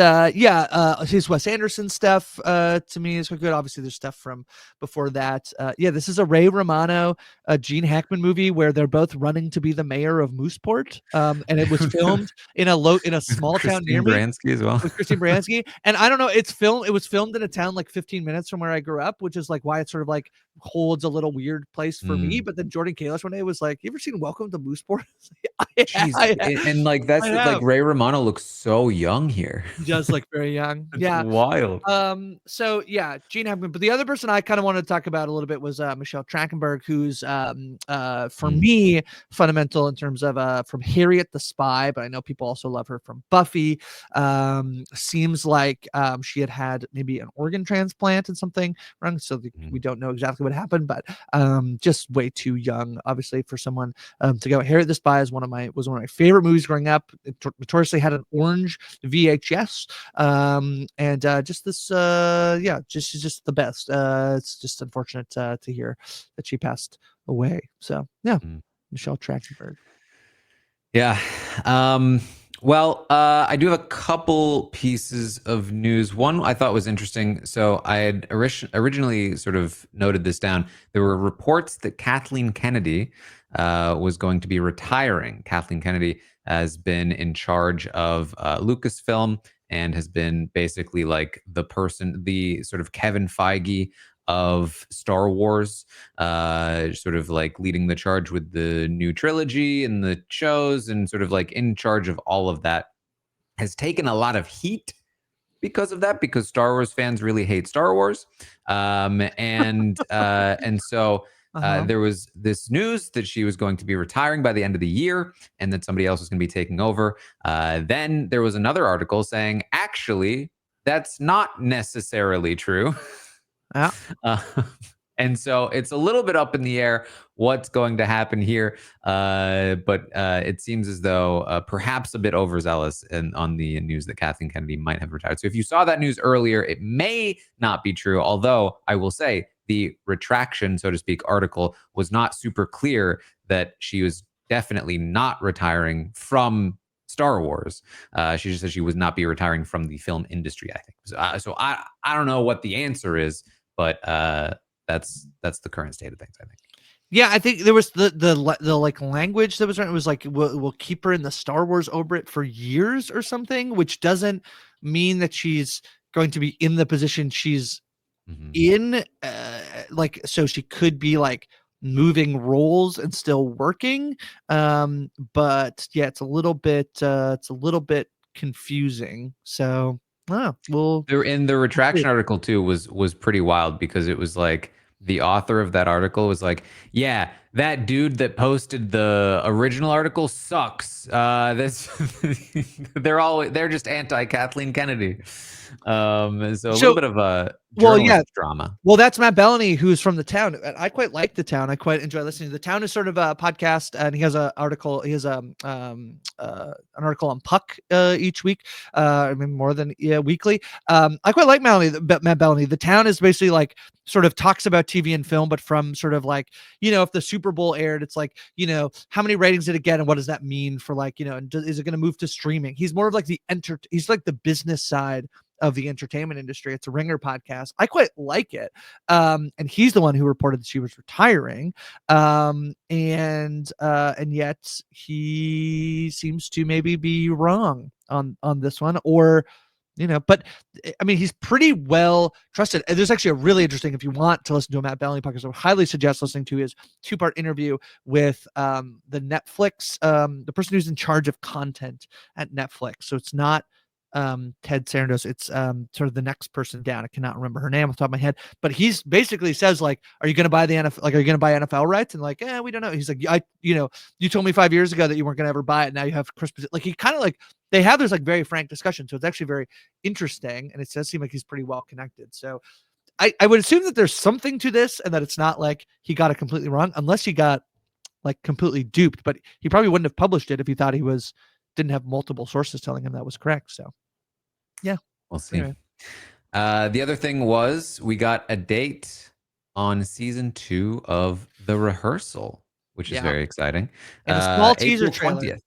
[SPEAKER 2] his Wes Anderson stuff to me is quite good. Obviously, there's stuff from before that. This is a Ray Romano, Gene Hackman movie where they're both running to be the mayor of Mooseport, and it was filmed in a small town near me.
[SPEAKER 1] Baranski as well.
[SPEAKER 2] With Christine Baranski, and I don't know, it was filmed in a town like 15 minutes from where I grew up, which is like why it sort of like holds a little weird place for me. But then Jordan Kalish one day was like, "You ever seen Welcome to Mooseport?"
[SPEAKER 1] And like that's like Ray Romano looks so young here.
[SPEAKER 2] He does look very young.
[SPEAKER 1] It's
[SPEAKER 2] yeah,
[SPEAKER 1] wild.
[SPEAKER 2] So yeah, Gene Hackman. But the other person I kind of wanted to talk about a little bit was Michelle Trachtenberg, who's for me fundamental in terms of from Harriet the Spy, but I know people also love her from Buffy. Seems like she had maybe an organ transplant and something wrong, so we don't know exactly what happened, but just way too young, obviously, for someone to go. Harriet the Spy was one of my favorite movies growing up. It notoriously had an orange VHS, and just this, she's just the best. It's just unfortunate to hear that she passed away. So yeah, Michelle Trachtenberg.
[SPEAKER 1] Yeah. Well, I do have a couple pieces of news. One I thought was interesting. So I had originally sort of noted this down. There were reports that Kathleen Kennedy was going to be retiring. Kathleen Kennedy has been in charge of Lucasfilm and has been basically like the sort of Kevin Feige of Star Wars, sort of like leading the charge with the new trilogy and the shows, and sort of like in charge of all of that. Has taken a lot of heat because of that, because Star Wars fans really hate Star Wars, and so there was this news that she was going to be retiring by the end of the year and that somebody else was going to be taking over. Then there was another article saying, actually, that's not necessarily true.
[SPEAKER 2] Yeah.
[SPEAKER 1] And so it's a little bit up in the air what's going to happen here. But it seems as though perhaps a bit overzealous on the news that Kathleen Kennedy might have retired. So if you saw that news earlier, it may not be true. Although I will say the retraction, so to speak, article was not super clear that she was definitely not retiring from Star Wars. She just said she would not be retiring from the film industry, I think. So I don't know what the answer is, but that's the current state of things, I think.
[SPEAKER 2] Yeah, I think there was the like language that was written. It was like we'll keep her in the Star Wars orbit for years or something, which doesn't mean that she's going to be in the position she's in. Like, so she could be like moving roles and still working. But yeah, it's a little bit confusing. So
[SPEAKER 1] in the retraction article too was pretty wild, because it was like the author of that article was like, yeah, that dude that posted the original article sucks. They're just anti Kathleen Kennedy. So a little bit of a drama.
[SPEAKER 2] Well, that's Matt Bellany, who's from The Town. I quite like The Town. I quite enjoy listening to The Town. Is sort of a podcast, and he has an article. He has an article on Puck each week. I mean, more than weekly. I quite like Matt Bellany. The Town is basically like sort of talks about TV and film, but from sort of like, if the Super Bowl aired, it's like, how many ratings did it get, and what does that mean for like, and is it going to move to streaming? He's more of like he's like the business side of the entertainment industry. It's a Ringer podcast. I quite like it. And he's the one who reported that she was retiring. And yet he seems to maybe be wrong on this one, or but I mean, he's pretty well trusted. And there's actually a really interesting, if you want to listen to a Matt Bellamy podcast, I would highly suggest listening to his 2-part interview with the Netflix, the person who's in charge of content at Netflix. So it's not Ted Sarandos, it's sort of the next person down. I cannot remember her name off the top of my head, but he's basically says like, are you going to buy the NFL? Like, are you going to buy NFL rights? And like, we don't know. He's like, you told me 5 years ago that you weren't going to ever buy it. Now you have Christmas. Like, he kind of like, they have this like very frank discussion. So it's actually very interesting. And it does seem like he's pretty well connected. So I would assume that there's something to this, and that it's not like he got it completely wrong, unless he got like completely duped, but he probably wouldn't have published it if he thought he didn't have multiple sources telling him that was correct. So yeah,
[SPEAKER 1] we'll see. Anyway. The other thing was we got a date on season 2 of The Rehearsal, which is very exciting.
[SPEAKER 2] And a small teaser
[SPEAKER 1] April
[SPEAKER 2] trailer.
[SPEAKER 1] 20th.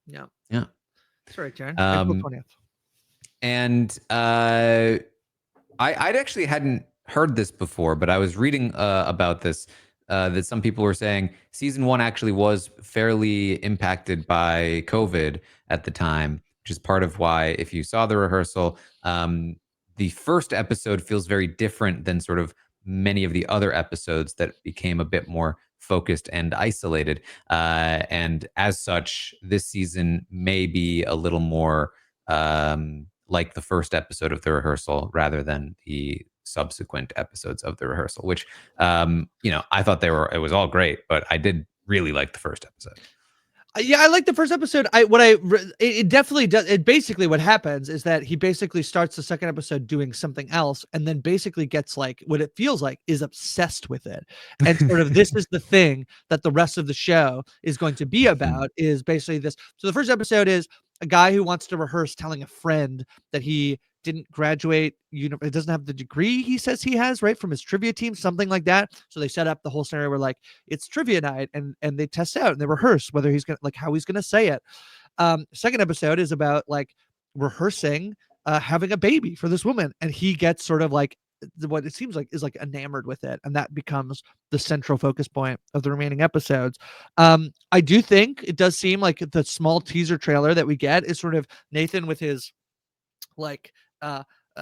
[SPEAKER 2] Yeah.
[SPEAKER 1] That's right,
[SPEAKER 2] Taran. April 20th.
[SPEAKER 1] And I actually hadn't heard this before, but I was reading about this. That some people were saying season 1 actually was fairly impacted by COVID at the time, which is part of why, if you saw The Rehearsal, the first episode feels very different than sort of many of the other episodes that became a bit more focused and isolated. And as such, this season may be a little more like the first episode of The Rehearsal rather than the subsequent episodes of The Rehearsal, which I thought it was all great, but I did really like the first episode.
[SPEAKER 2] Yeah, I like the first episode. It definitely does. It basically, what happens is that he basically starts the second episode doing something else, and then basically gets like, what it feels like is obsessed with it. And sort of this is the thing that the rest of the show is going to be about, is basically this. So the first episode is a guy who wants to rehearse telling a friend that he didn't graduate, it doesn't have the degree he says he has, right, from his trivia team, something like that. So they set up the whole scenario where like it's trivia night, and they test out and they rehearse whether he's gonna, like, how he's gonna say it. Second episode is about like rehearsing having a baby for this woman, and he gets sort of like, what it seems like is like enamored with it, and that becomes the central focus point of the remaining episodes. I do think it does seem like the small teaser trailer that we get is sort of Nathan with his like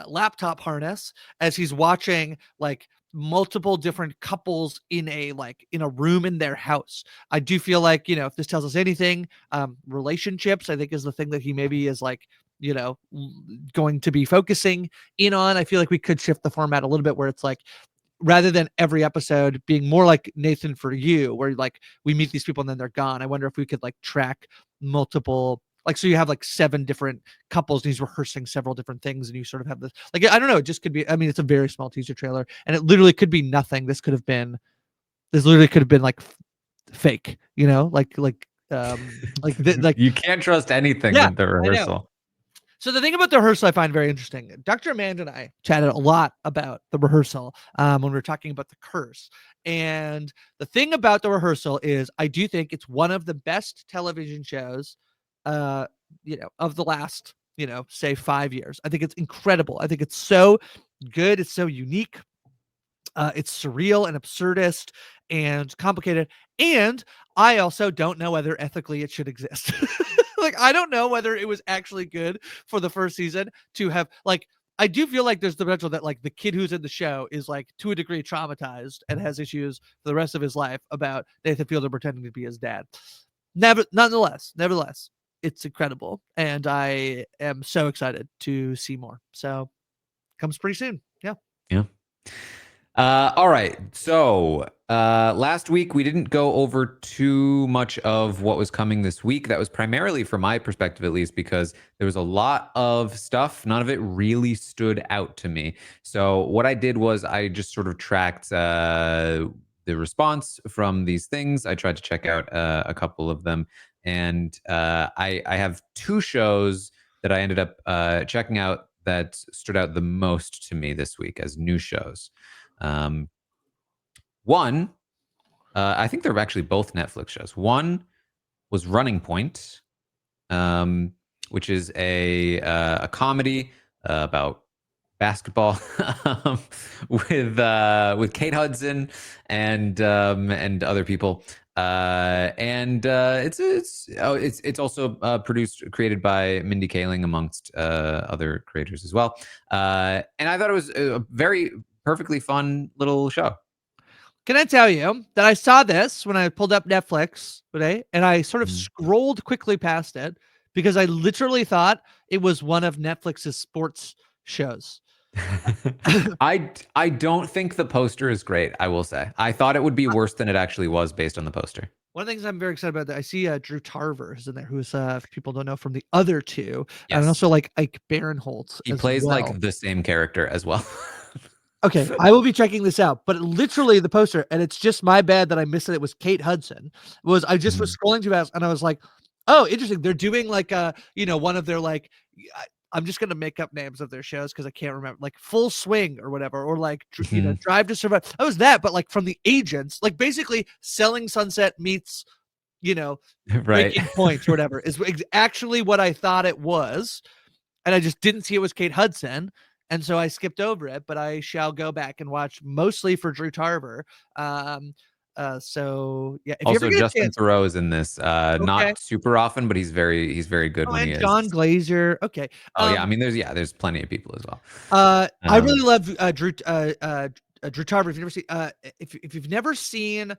[SPEAKER 2] laptop harness as he's watching like multiple different couples in a room in their house. I do feel like, if this tells us anything, relationships, I think, is the thing that he maybe is like, going to be focusing in on. I feel like we could shift the format a little bit, where it's like, rather than every episode being more like Nathan For You, where like we meet these people and then they're gone, I wonder if we could like track multiple, like, so you have like 7 different couples and he's rehearsing several different things, and you sort of have this, like, I don't know, it just could be, I mean, it's a very small teaser trailer, and it literally could be nothing. This literally could have been like fake, like
[SPEAKER 1] you can't trust anything in The Rehearsal.
[SPEAKER 2] So the thing about The Rehearsal I find very interesting. Dr. Amanda and I chatted a lot about The Rehearsal when we were talking about the curse. And the thing about The Rehearsal is I do think it's one of the best television shows of the last, say 5 years. I think it's incredible. I think it's so good. It's so unique. It's surreal and absurdist and complicated. And I also don't know whether ethically it should exist. Like, I don't know whether it was actually good for the first season to have, like, I do feel like there's the potential that like the kid who's in the show is like to a degree traumatized and has issues for the rest of his life about Nathan Fielder pretending to be his dad. Nevertheless, it's incredible, and I am so excited to see more. So comes pretty soon. Yeah.
[SPEAKER 1] All right. So last week we didn't go over too much of what was coming this week. That was primarily, from my perspective at least, because there was a lot of stuff. None of it really stood out to me. So what I did was I just sort of tracked the response from these things. I tried to check out a couple of them. And I have 2 shows that I ended up checking out that stood out the most to me this week as new shows. One I think they're actually both Netflix shows. One was Running Point, which is a comedy about basketball with Kate Hudson and other people. It's also created by Mindy Kaling amongst other creators as well. And I thought it was a very perfectly fun little show.
[SPEAKER 2] Can I tell you that I saw this when I pulled up Netflix today, and I sort of scrolled quickly past it because I literally thought it was one of Netflix's sports shows.
[SPEAKER 1] I don't think the poster is great. I will say I thought it would be worse than it actually was based on the poster.
[SPEAKER 2] One of the things I'm very excited about that I see Drew Tarver is in there, who's if people don't know from the other two,
[SPEAKER 1] Yes.
[SPEAKER 2] and also like Ike Barinholtz.
[SPEAKER 1] He
[SPEAKER 2] as
[SPEAKER 1] plays
[SPEAKER 2] well.
[SPEAKER 1] like the same character as well.
[SPEAKER 2] Okay, I will be checking this out. But literally the poster, and it's just my bad that I missed it. It was Kate Hudson. I just was scrolling too fast, and I was like, oh, interesting. They're doing like one of their like I'm just gonna make up names of their shows because I can't remember, like Full Swing or whatever, or like Drive to Survive. That was that, but like from the agents, like basically Selling Sunset meets
[SPEAKER 1] right.
[SPEAKER 2] Breaking Point or whatever is actually what I thought it was, and I just didn't see it was Kate Hudson. And so I skipped over it, but I shall go back and watch mostly for Drew Tarver. So yeah. If
[SPEAKER 1] Also,
[SPEAKER 2] you ever
[SPEAKER 1] Justin Theroux is in this.
[SPEAKER 2] Okay.
[SPEAKER 1] Not super often, but he's very good when
[SPEAKER 2] and
[SPEAKER 1] he is.
[SPEAKER 2] John Glazer. Okay.
[SPEAKER 1] Oh yeah, I mean, there's plenty of people as well.
[SPEAKER 2] I really love Drew Tarver. If you've never seen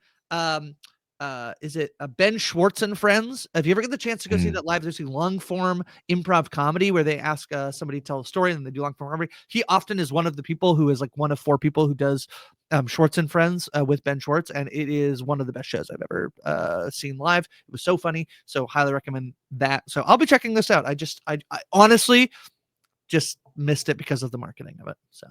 [SPEAKER 2] is it Ben Schwartz and Friends? If you ever get the chance to go see that live, there's a long form improv comedy where they ask somebody to tell a story and they do long form comedy. He often is one of the people who is like one of 4 people who does Schwartz and Friends with Ben Schwartz, and it is one of the best shows I've ever seen live. It was so funny, so highly recommend that. So I'll be checking this out. I honestly just missed it because of the marketing of it. So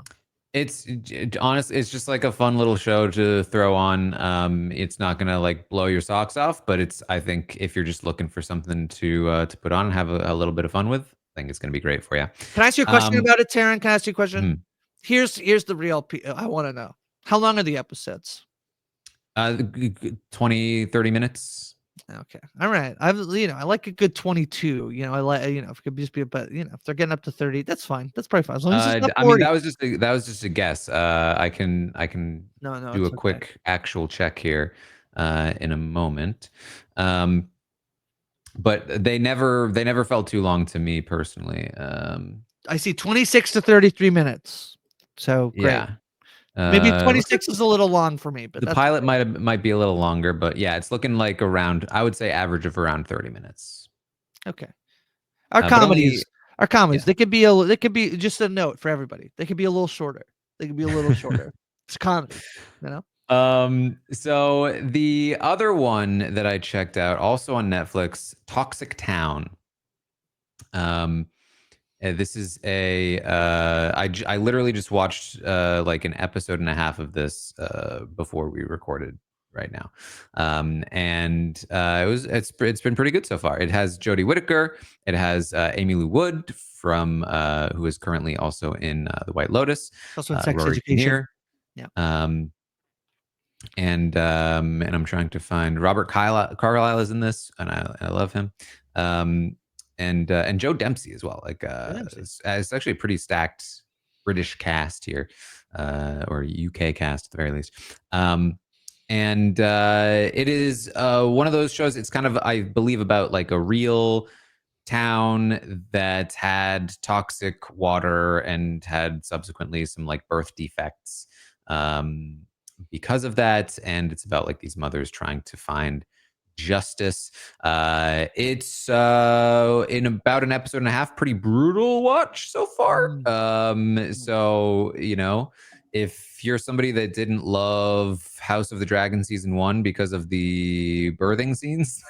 [SPEAKER 1] it's just like a fun little show to throw on. It's not gonna like blow your socks off, but I think if you're just looking for something to put on and have a little bit of fun with, I think it's gonna be great for you.
[SPEAKER 2] Can I ask you a question about it, Taran? Can I ask you a question?
[SPEAKER 1] Mm-hmm.
[SPEAKER 2] Here's the real I want to know. How long are the episodes?
[SPEAKER 1] 20, 30 minutes.
[SPEAKER 2] Okay. All right. I like a good 22. I like, if it could just be but if they're getting up to 30, that's fine. That's probably fine. As long as it's not 40.
[SPEAKER 1] I mean, that was just a guess. I can do a quick actual check here in a moment. But they never felt too long to me personally.
[SPEAKER 2] I see 26 to 33 minutes. So great.
[SPEAKER 1] Yeah.
[SPEAKER 2] Maybe 26 is a little long for me, but
[SPEAKER 1] the pilot might be a little longer, but yeah, it's looking like around, I would say average of around 30 minutes.
[SPEAKER 2] Okay. Our comedies, yeah. They could be just a note for everybody. They could be a little shorter. It's comedy,
[SPEAKER 1] So the other one that I checked out, also on Netflix, Toxic Town. This is I literally just watched like an episode and a half of this before we recorded right now. And it's been pretty good so far. It has Jodie Whittaker. It has Amy Lou Wood from who is currently also in The White Lotus.
[SPEAKER 2] Also in Sex
[SPEAKER 1] Rory
[SPEAKER 2] Education.
[SPEAKER 1] Kinnear.
[SPEAKER 2] Yeah.
[SPEAKER 1] And I'm trying to find Robert Carlyle is in this, and I love him. And Joe Dempsey as well. Like it's actually a pretty stacked British cast here, or UK cast at the very least. And it is one of those shows. It's kind of, I believe, about like a real town that had toxic water and had subsequently some like birth defects because of that. And it's about like these mothers trying to find justice. It's in about an episode and a half, pretty brutal watch so far. So if you're somebody that didn't love House of the Dragon season 1 because of the birthing scenes,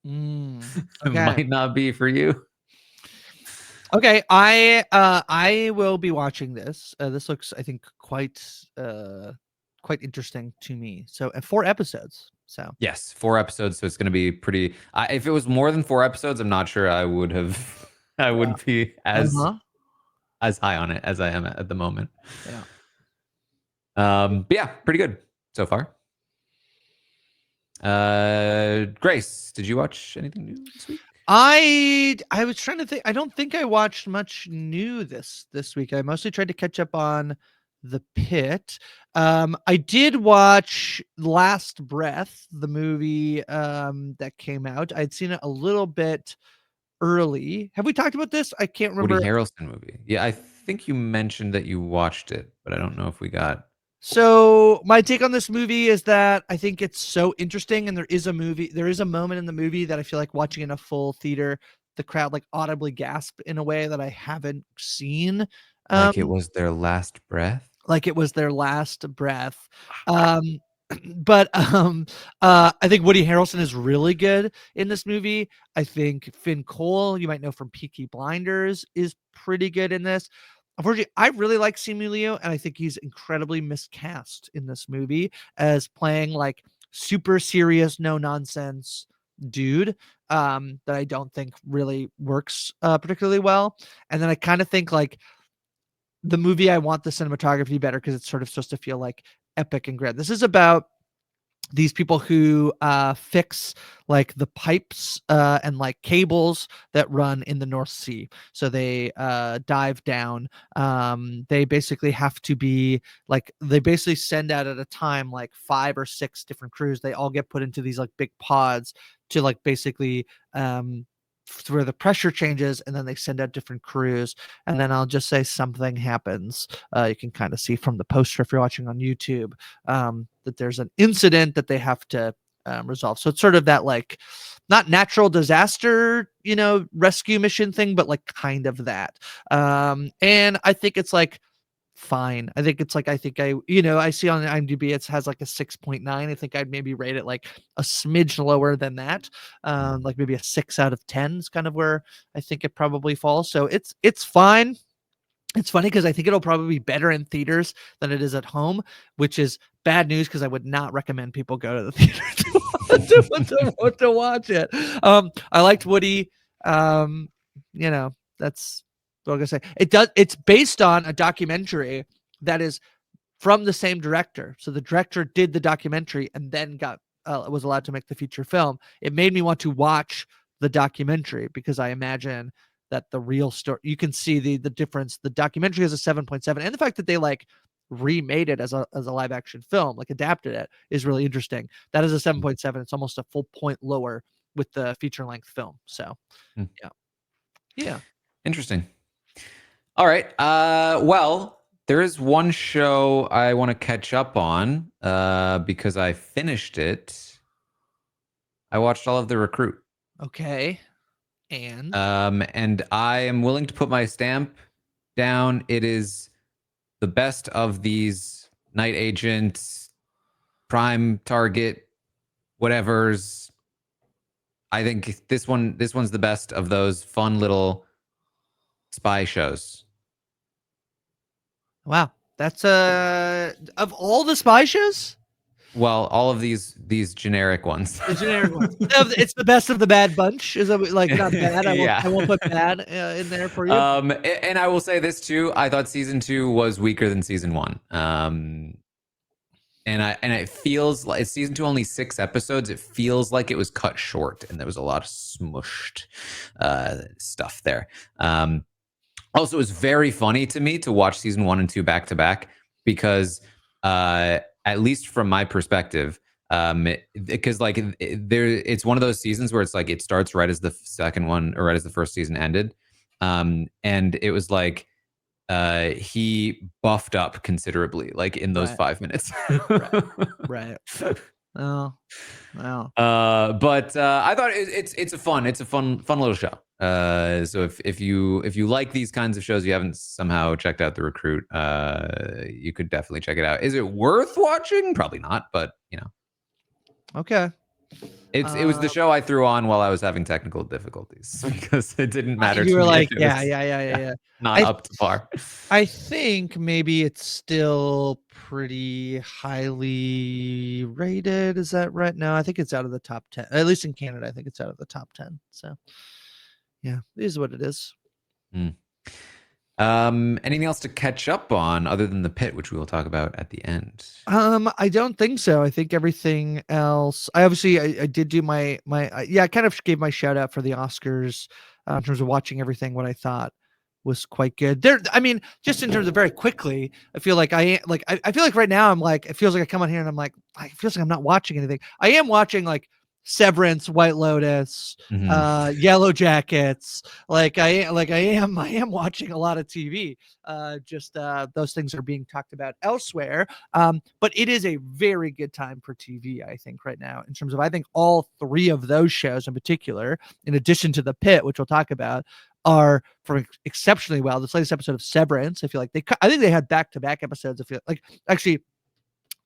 [SPEAKER 1] it might not be for you.
[SPEAKER 2] Okay, I will be watching this. This looks, I think, quite interesting to me. So 4 episodes. So
[SPEAKER 1] yes, 4 episodes. So it's going to be pretty. If it was more than 4 episodes, I'm not sure I would have. I would be as high on it as I am at the moment.
[SPEAKER 2] Yeah.
[SPEAKER 1] But yeah, pretty good so far. Grace, did you watch anything new this week?
[SPEAKER 2] I was trying to think. I don't think I watched much new this week. I mostly tried to catch up on the Pitt. I did watch Last Breath, the movie that came out. I'd seen it a little bit early. Have we talked about this? I can't
[SPEAKER 1] Woody
[SPEAKER 2] remember.
[SPEAKER 1] Harrelson movie. Yeah, I think you mentioned that you watched it, but I don't know if we got.
[SPEAKER 2] So my take on this movie is that I think it's so interesting, and there is a moment in the movie that I feel like watching in a full theater, the crowd like audibly gasp in a way that I haven't seen.
[SPEAKER 1] Like it
[SPEAKER 2] Um,
[SPEAKER 1] was their last breath.
[SPEAKER 2] like it was their last breath. Um, but I think Woody Harrelson is really good in this movie. I think Finn Cole, you might know from Peaky Blinders, is pretty good in this. Unfortunately, I really like Simu Liu, and I think he's incredibly miscast in this movie as playing like super serious, no nonsense dude that I don't think really works particularly well. And then I kind of think like the movie, I want the cinematography better because it's sort of supposed to feel like epic and grand. This is about these people who fix like the pipes and like cables that run in the North Sea. So they dive down. They basically have to be like, they basically send out at a time like 5 or 6 different crews. They all get put into these like big pods to like basically where the pressure changes, and then they send out different crews. And then I'll just say something happens. You can kind of see from the poster if you're watching on YouTube that there's an incident that they have to resolve. So it's sort of that like not natural disaster, rescue mission thing, but like kind of that. And I think it's like fine. I think it's like, I see on IMDb it has like a 6.9. I think I'd maybe rate it like a smidge lower than that. Like maybe a 6 out of 10 is kind of where I think it probably falls. So it's fine. It's funny because I think it'll probably be better in theaters than it is at home, which is bad news because I would not recommend people go to the theater to watch it. I liked Woody. Um, that's what I'm gonna say. It's based on a documentary that is from the same director. So the director did the documentary and then was allowed to make the feature film. It made me want to watch the documentary because I imagine that the real story, you can see the difference. The documentary has a 7.7, and the fact that they like remade it as a live action film, like adapted it, is really interesting. That is a 7.7. It's almost a full point lower with the feature length film. So yeah. Yeah.
[SPEAKER 1] Interesting. All right. Well, there is one show I want to catch up on because I finished it. I watched all of The Recruit.
[SPEAKER 2] Okay. And
[SPEAKER 1] And I am willing to put my stamp down. It is the best of these night agents, prime target, whatever's. I think this one's the best of those fun little spy shows.
[SPEAKER 2] wow, that's of all the spy shows,
[SPEAKER 1] Well, all of these generic ones.
[SPEAKER 2] the generic ones. It's the best of the bad bunch. Is that like not bad?
[SPEAKER 1] Yeah.
[SPEAKER 2] I won't put bad in there for you.
[SPEAKER 1] And I will say this too. I thought season 2 was weaker than season 1. And it feels like season 2 only 6 episodes. It feels like it was cut short, and there was a lot of smushed stuff there. Also, it was very funny to me to watch season 1 and 2 back to back because, at least from my perspective, because like it's one of those seasons where it's like it starts right as the second one or right as the first season ended, and it was like he buffed up considerably, like in those
[SPEAKER 2] Right.
[SPEAKER 1] 5 minutes.
[SPEAKER 2] Right. Oh, wow.
[SPEAKER 1] But I thought it's a fun little show. So if you like these kinds of shows, you haven't somehow checked out The Recruit, you could definitely check it out. Is it worth watching? Probably not, but
[SPEAKER 2] Okay.
[SPEAKER 1] it was the show I threw on while I was having technical difficulties because it didn't matter
[SPEAKER 2] You
[SPEAKER 1] to
[SPEAKER 2] were
[SPEAKER 1] me
[SPEAKER 2] like,
[SPEAKER 1] if it
[SPEAKER 2] yeah,
[SPEAKER 1] was
[SPEAKER 2] yeah.
[SPEAKER 1] not
[SPEAKER 2] I
[SPEAKER 1] up to par.
[SPEAKER 2] I think maybe it's still pretty highly rated. Is that right? No, I think it's out of the top 10. At least in Canada, I think it's out of the top 10. So yeah, it is what it is.
[SPEAKER 1] Mm. Anything else to catch up on other than the Pit, which we will talk about at the end?
[SPEAKER 2] I don't think so. I think everything else. I did do I kind of gave my shout out for the Oscars in terms of watching everything. What I thought was quite good. I mean, just in terms of very quickly, I feel like I feel like right now I'm like it feels like I come on here and I'm like it feels like I'm not watching anything. I am watching like Severance, White Lotus, Yellow Jackets. I am watching a lot of TV. Just those things are being talked about elsewhere. But it is a very good time for TV, I think, right now, in terms of I think all three of those shows in particular, in addition to The Pit, which we'll talk about, are for exceptionally well. This latest episode of Severance, I feel like I think they had back-to-back episodes. I feel like actually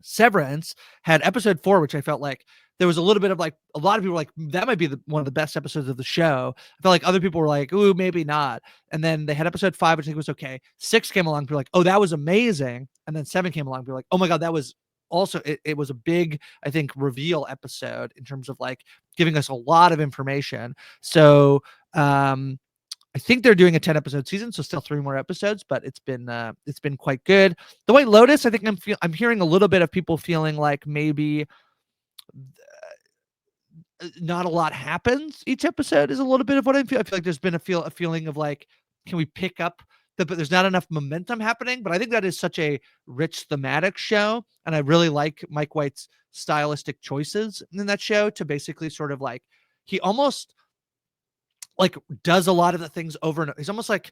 [SPEAKER 2] Severance had episode 4, which I felt like there was a little bit of like a lot of people were like that might be one of the best episodes of the show. I felt like other people were like, ooh, maybe not. And then they had episode 5, which I think was okay. 6 came along, people were like, oh, that was amazing. And then 7 came along, people were like, oh my god, that was also it was a big, I think, reveal episode in terms of like giving us a lot of information. So I think they're doing a 10 episode season, so still 3 more episodes, but it's been quite good. The White Lotus, I think I'm hearing a little bit of people feeling like maybe not a lot happens each episode is a little bit of what I feel. I feel like there's been a feeling of like, can we pick up but there's not enough momentum happening. But I think that is such a rich thematic show, and I really like Mike White's stylistic choices in that show to basically sort of like he almost like does a lot of the things over and he's almost like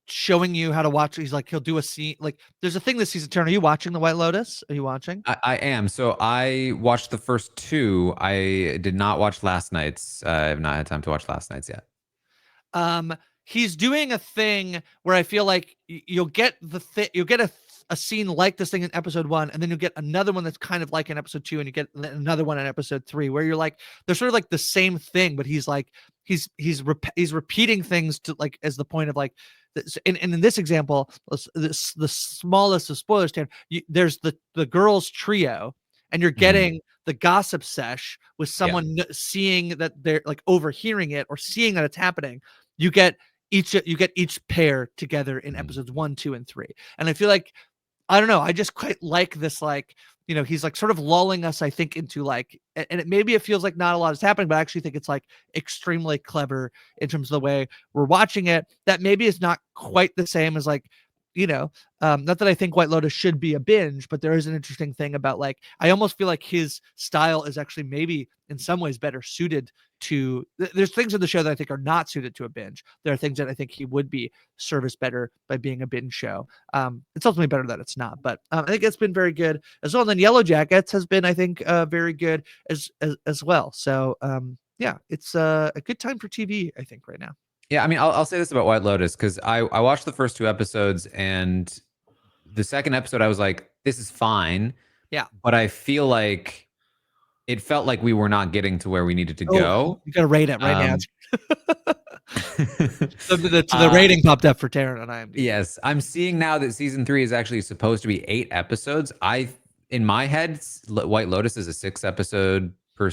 [SPEAKER 2] showing you how to watch. He's like he'll do a scene like there's a thing this season. Turn, are you watching The White Lotus? Are you watching?
[SPEAKER 1] I am. So I watched the first 2. I did not watch last night's. I have not had time to watch last night's yet.
[SPEAKER 2] He's doing a thing where I feel like you'll get you'll get a scene like this thing in episode 1, and then you'll get another one that's kind of like in episode 2, and you get another one in episode 3, where you're like they're sort of like the same thing, but he's like he's repeating things to like as the point of like and in this example, the smallest of spoilers, there's the girls trio, and you're getting the gossip sesh with someone seeing that they're like overhearing it or seeing that it's happening. You get each pair together in episodes 1, 2, and 3. And I feel like I don't know, I just quite like this, like, you know, he's like sort of lulling us, I think, into like, and maybe it feels like not a lot is happening, but I actually think it's like extremely clever in terms of the way we're watching it. That maybe is not quite the same as like, you know, not that I think White Lotus should be a binge, but there is an interesting thing about like, I almost feel like his style is actually maybe in some ways better suited to there's things in the show that I think are not suited to a binge. There are things that I think he would be serviced better by being a binge show. It's ultimately better that it's not, but I think it's been very good as well. And then Yellow Jackets has been, I think, very good as well. So yeah, it's a good time for TV, I think, right now.
[SPEAKER 1] Yeah, I mean, I'll say this about White Lotus because I watched the first 2 episodes, and the second episode I was like, this is fine.
[SPEAKER 2] Yeah,
[SPEAKER 1] but I feel like it felt like we were not getting to where we needed to go.
[SPEAKER 2] You gotta rate it right now. The rating popped up for Taran on IMDb.
[SPEAKER 1] Yes, I'm seeing now that season 3 is actually supposed to be 8 episodes. In my head, White Lotus is a 6 episode per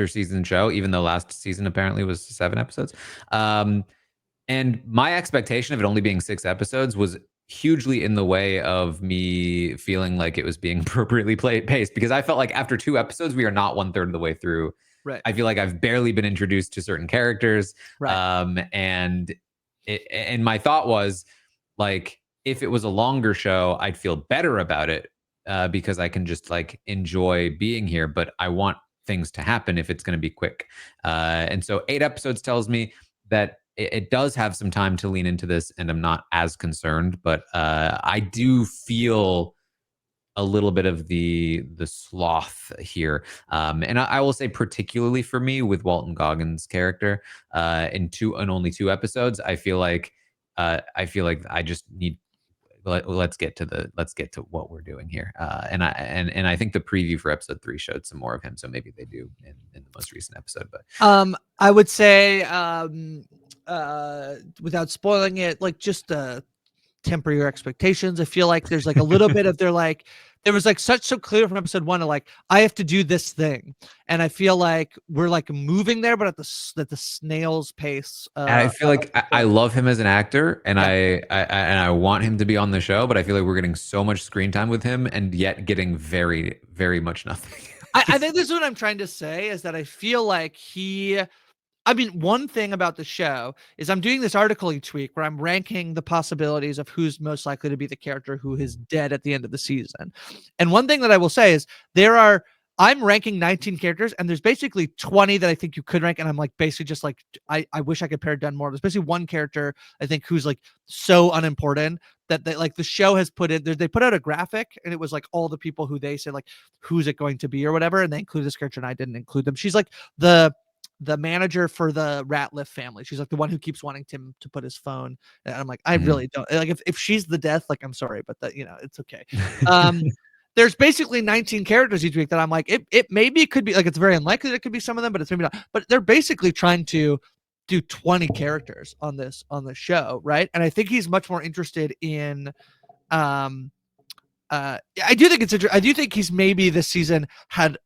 [SPEAKER 1] season show, even though last season apparently was 7 episodes. And my expectation of it only being 6 episodes was hugely in the way of me feeling like it was being appropriately paced, because I felt like after 2 episodes, we are not 1/3 of the way through.
[SPEAKER 2] Right.
[SPEAKER 1] I feel like I've barely been introduced to certain characters.
[SPEAKER 2] Right.
[SPEAKER 1] And my thought was like, if it was a longer show, I'd feel better about it because I can just like enjoy being here. But I want things to happen if it's going to be quick. And so 8 episodes tells me that it does have some time to lean into this, and I'm not as concerned. But I do feel a little bit of the sloth here, and I will say, particularly for me with Walton Goggins' character, in only 2 episodes, I feel like I just need. Let's get to what we're doing here, and I think the preview for episode 3 showed some more of him, so maybe they do in the most recent episode. But
[SPEAKER 2] I would say without spoiling it, like just temper your expectations. I feel like there's like a little bit of, they're like, there was like so clear from episode 1 to like, I have to do this thing, and I feel like we're like moving there, but at the snail's pace.
[SPEAKER 1] And I feel like I love him as an actor, and
[SPEAKER 2] Yeah.
[SPEAKER 1] I want him to be on the show, but I feel like we're getting so much screen time with him, and yet getting very, very much nothing.
[SPEAKER 2] I think this is what I'm trying to say, is that I feel like I mean, one thing about the show is I'm doing this article each week where I'm ranking the possibilities of who's most likely to be the character who is dead at the end of the season. And one thing that I will say is I'm ranking 19 characters, and there's basically 20 that I think you could rank. And I'm like, basically just like, I wish I could pair done more. There's basically one character I think who's like so unimportant that they, like, the show has put in there. They put out a graphic, and it was like all the people who they said, like, who's it going to be or whatever. And they included this character, and I didn't include them. She's like the manager for the Ratliff family. She's like the one who keeps wanting Tim to put his phone. And I'm like, I really don't like, if she's the death, like, I'm sorry, but that, it's okay. There's basically 19 characters each week that I'm like, it maybe it could be like, it's very unlikely that it could be some of them, but it's maybe not. But they're basically trying to do 20 characters on the show, right? And I think he's much more interested in I do think I do think he's maybe this season had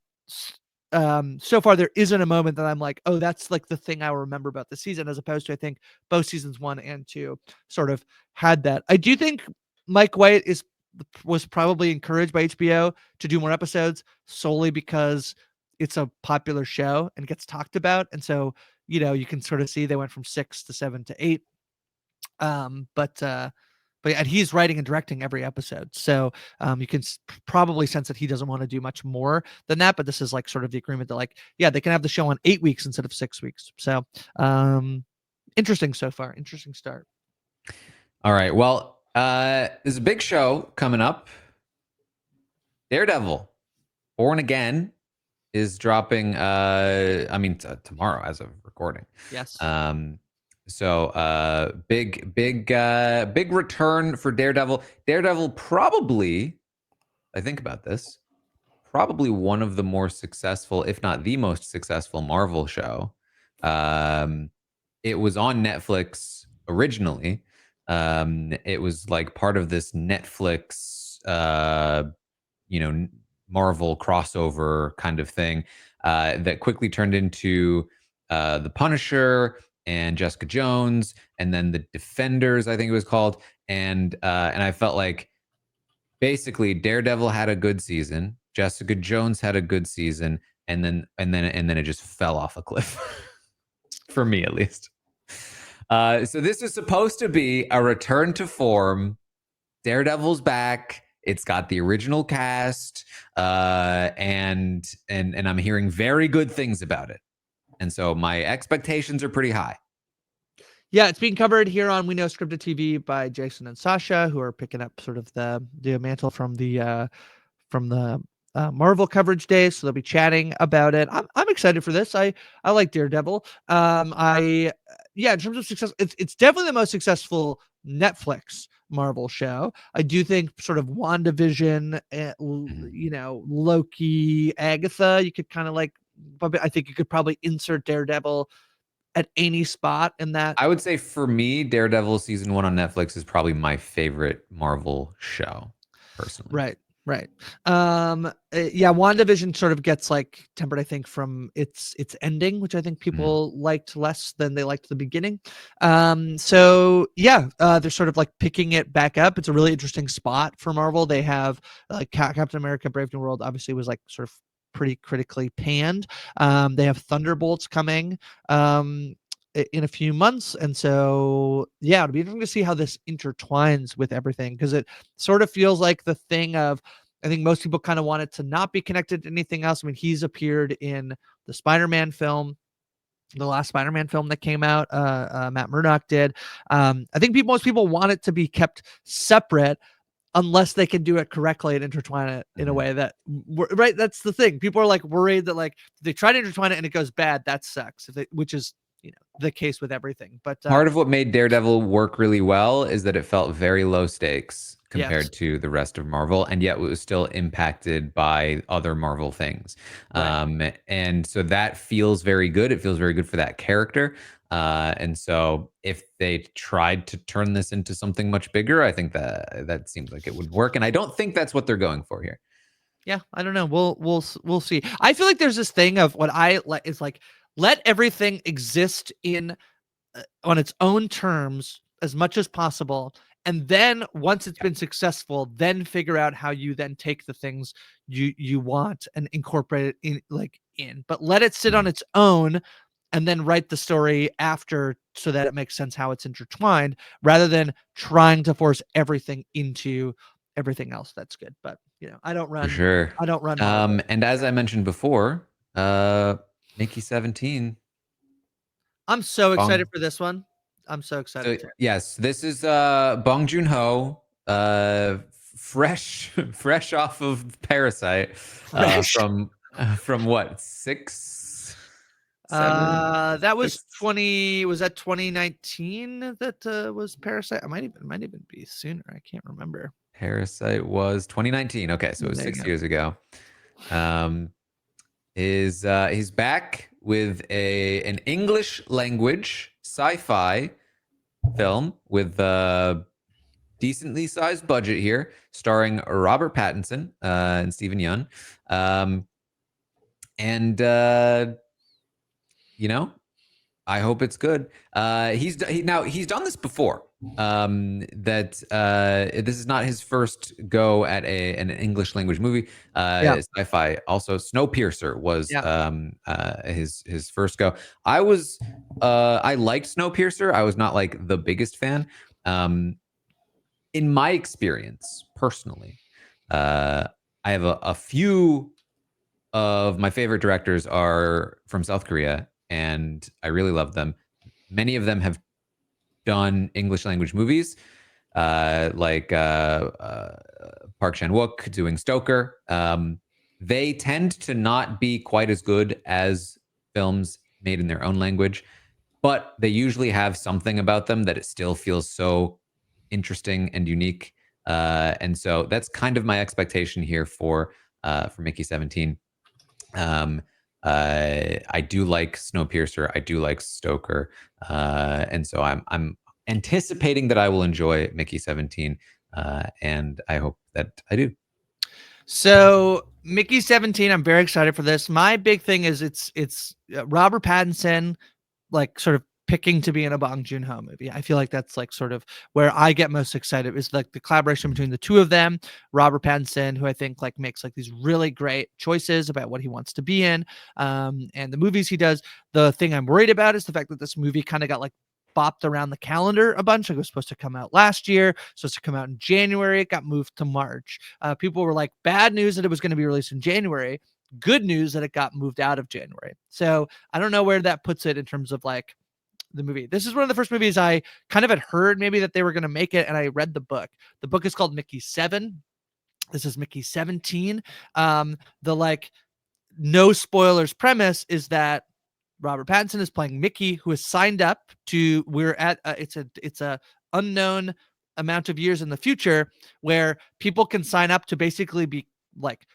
[SPEAKER 2] so far there isn't a moment that I'm like, oh, that's like the thing I remember about the season, as opposed to, I think both seasons 1 and 2 sort of had that. I do think Mike White was probably encouraged by HBO to do more episodes solely because it's a popular show and gets talked about, and so you can sort of see they went from 6 to 7 to 8. But and he's writing and directing every episode, so you can probably sense that he doesn't want to do much more than that. But this is like sort of the agreement that, like, yeah, they can have the show on 8 weeks instead of 6 weeks. So interesting so far. Interesting start.
[SPEAKER 1] All right. Well, there's a big show coming up. Daredevil, Born Again, is dropping. Tomorrow as of recording.
[SPEAKER 2] Yes.
[SPEAKER 1] So big return for Daredevil. Daredevil probably, I think about this, probably one of the more successful, if not the most successful, Marvel show. It was on Netflix originally. It was like part of this Netflix, Marvel crossover kind of thing that quickly turned into The Punisher and Jessica Jones, and then The Defenders, I think it was called. And I felt like basically Daredevil had a good season, Jessica Jones had a good season, and then it just fell off a cliff for me, at least. So this is supposed to be a return to form. Daredevil's back. It's got the original cast, and I'm hearing very good things about it. And so my expectations are pretty high.
[SPEAKER 2] Yeah, it's being covered here on We Know Scripted TV by Jason and Sasha, who are picking up sort of the mantle from the Marvel coverage days. So they'll be chatting about it. I'm excited for this. I like Daredevil. In terms of success, it's definitely the most successful Netflix Marvel show. I do think sort of WandaVision, Loki, Agatha, you could kind of like, but I think you could probably insert Daredevil at any spot in that.
[SPEAKER 1] I would say for me, Daredevil season 1 on Netflix is probably my favorite Marvel show, personally.
[SPEAKER 2] Right. WandaVision sort of gets like tempered, I think, from its ending, which I think people liked less than they liked the beginning. They're sort of like picking it back up. It's a really interesting spot for Marvel. They have Captain America: Brave New World obviously was like sort of pretty critically panned. They have Thunderbolts coming in a few months, and so it'll be interesting to see how this intertwines with everything, because it sort of feels like the thing of, I think most people kind of want it to not be connected to anything else. I mean, he's appeared in the Spider-Man film, the last Spider-Man film that came out, Matt Murdock did. I think most people want it to be kept separate, unless they can do it correctly and intertwine it in a way that, right? That's the thing. People are like worried that like if they try to intertwine it and it goes bad, that sucks. Which is the case with everything. But
[SPEAKER 1] part of what made Daredevil work really well is that it felt very low stakes compared to the rest of Marvel, and yet it was still impacted by other Marvel things. Right. And so that feels very good. It feels very good for that character. And so if they tried to turn this into something much bigger, I think that seems like it would work. And I don't think that's what they're going for here.
[SPEAKER 2] Yeah, I don't know. We'll see. I feel like there's this thing of what I like is like let everything exist in on its own terms as much as possible, and then once it's been successful, then figure out how you then take the things you want and incorporate it in, but let it sit on its own and then write the story after so that it makes sense how it's intertwined, rather than trying to force everything into everything else that's good. But I don't
[SPEAKER 1] For
[SPEAKER 2] run
[SPEAKER 1] sure.
[SPEAKER 2] Marvel.
[SPEAKER 1] And as I mentioned before, Mickey 17.
[SPEAKER 2] I'm so excited
[SPEAKER 1] Bong.
[SPEAKER 2] for this one. I'm so
[SPEAKER 1] So
[SPEAKER 2] excited.
[SPEAKER 1] yes, this is Bong Joon-ho, fresh off of Parasite,
[SPEAKER 2] Fresh.
[SPEAKER 1] from what, 6, 7,
[SPEAKER 2] That was
[SPEAKER 1] 6?
[SPEAKER 2] 20. Was that 2019 that was Parasite? It might even be sooner. I can't remember.
[SPEAKER 1] Parasite was 2019. Okay, so it was
[SPEAKER 2] There you
[SPEAKER 1] 6
[SPEAKER 2] go.
[SPEAKER 1] years ago. He's back with an English language sci-fi film with a decently sized budget here, starring Robert Pattinson and Stephen Yeun. And I hope it's good. He's done this before. That this is not his first go at an English language movie.
[SPEAKER 2] Yeah.
[SPEAKER 1] Sci-fi. Also, Snowpiercer was
[SPEAKER 2] Yeah.
[SPEAKER 1] his first go. I liked Snowpiercer. I was not like the biggest fan. In my experience, personally, I have a few of my favorite directors are from South Korea, and I really love them. Many of them have done English language movies, like Park Chan-wook doing Stoker. They tend to not be quite as good as films made in their own language, but they usually have something about them that it still feels so interesting and unique. And so that's kind of my expectation here for Mickey 17. I do like Snowpiercer. I do like Stoker, and so I'm anticipating that I will enjoy Mickey 17, and I hope that I do.
[SPEAKER 2] So Mickey 17, I'm very excited for this. My big thing is it's Robert Pattinson, like sort of picking to be in a Bong Joon-ho movie. I feel like that's like sort of where I get most excited, is like the collaboration between the two of them. Robert Pattinson, who I think like makes like these really great choices about what he wants to be in, and the movies he does. The thing I'm worried about is the fact that this movie kind of got like bopped around the calendar a bunch. Like it was supposed to come out last year, supposed to come out in January. It got moved to March. People were like, bad news that it was going to be released in January. Good news that it got moved out of January. So I don't know where that puts it in terms of like the movie. This is one of the first movies I kind of had heard maybe that they were going to make it, and I read the book. The book is called Mickey 7. This is Mickey 17. The like no spoilers premise is that Robert Pattinson is playing Mickey, who is signed up to. We're at it's a unknown amount of years in the future where people can sign up to basically be like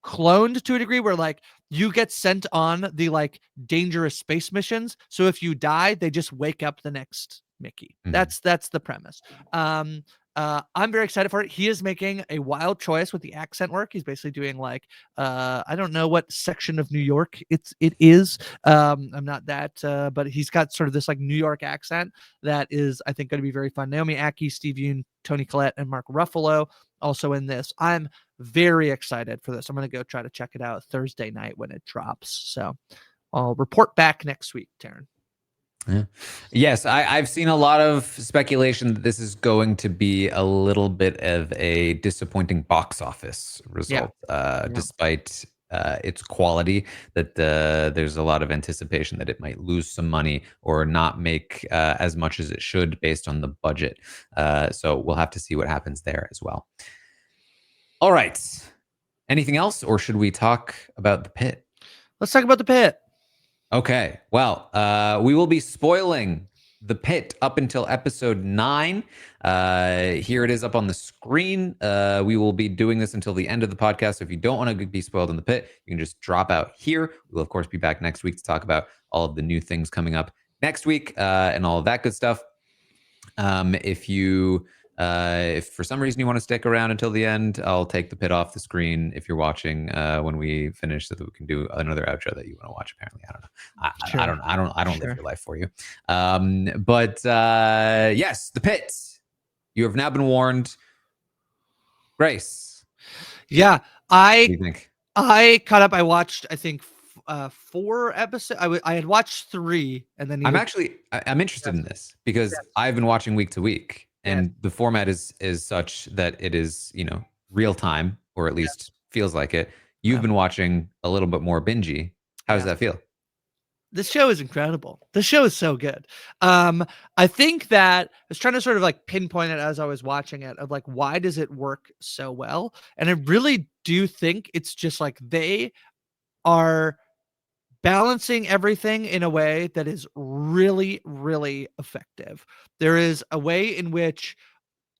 [SPEAKER 2] cloned to a degree, where like you get sent on the like dangerous space missions. So if you die, they just wake up the next Mickey.
[SPEAKER 1] Mhm.
[SPEAKER 2] That's the premise. I'm very excited for it. He is making a wild choice with the accent work. He's basically doing like I don't know what section of New York it is. I'm not that, but he's got sort of this like New York accent that is, I think, going to be very fun. Naomi Ackie, Steve Yeun, Toni Collette, and Mark Ruffalo also in this. I'm very excited for this. I'm going to go try to check it out Thursday night when it drops. So I'll report back next week, Taran.
[SPEAKER 1] Yeah. Yes, I've seen a lot of speculation that this is going to be a little bit of a disappointing box office result, despite its quality. That there's a lot of anticipation that it might lose some money or not make as much as it should based on the budget. So we'll have to see what happens there as well. All right. Anything else, or should we talk about the Pit?
[SPEAKER 2] Let's talk about the Pit.
[SPEAKER 1] Okay. Well, we will be spoiling the Pit up until episode 9. Here it is up on the screen. We will be doing this until the end of the podcast. So if you don't want to be spoiled in the Pit, you can just drop out here. We'll, of course, be back next week to talk about all of the new things coming up next week and all of that good stuff. If for some reason you want to stick around until the end, I'll take the Pit off the screen if you're watching when we finish, so that we can do another outro that you want to watch. Apparently, I don't know.
[SPEAKER 2] Sure.
[SPEAKER 1] I don't live
[SPEAKER 2] Sure.
[SPEAKER 1] your life for you. But yes, the Pit. You have now been warned. Grace,
[SPEAKER 2] Yeah,
[SPEAKER 1] what do you think?
[SPEAKER 2] I caught up. I watched, I think, 4 episodes. I had watched 3, and then
[SPEAKER 1] I'm
[SPEAKER 2] needed.
[SPEAKER 1] actually I'm interested in this because
[SPEAKER 2] Yes.
[SPEAKER 1] I've been watching week to week,
[SPEAKER 2] Yes.
[SPEAKER 1] and the format is such that it is, you know, real time, or at least feels like it. You've
[SPEAKER 2] Yeah.
[SPEAKER 1] been watching a little bit more bingey. How does
[SPEAKER 2] Yeah.
[SPEAKER 1] that feel?
[SPEAKER 2] This show is incredible. This show is so good. I think that I was trying to sort of like pinpoint it as I was watching it, of like, why does it work so well? And I really do think it's just like they are balancing everything in a way that is really, really effective. There is a way in which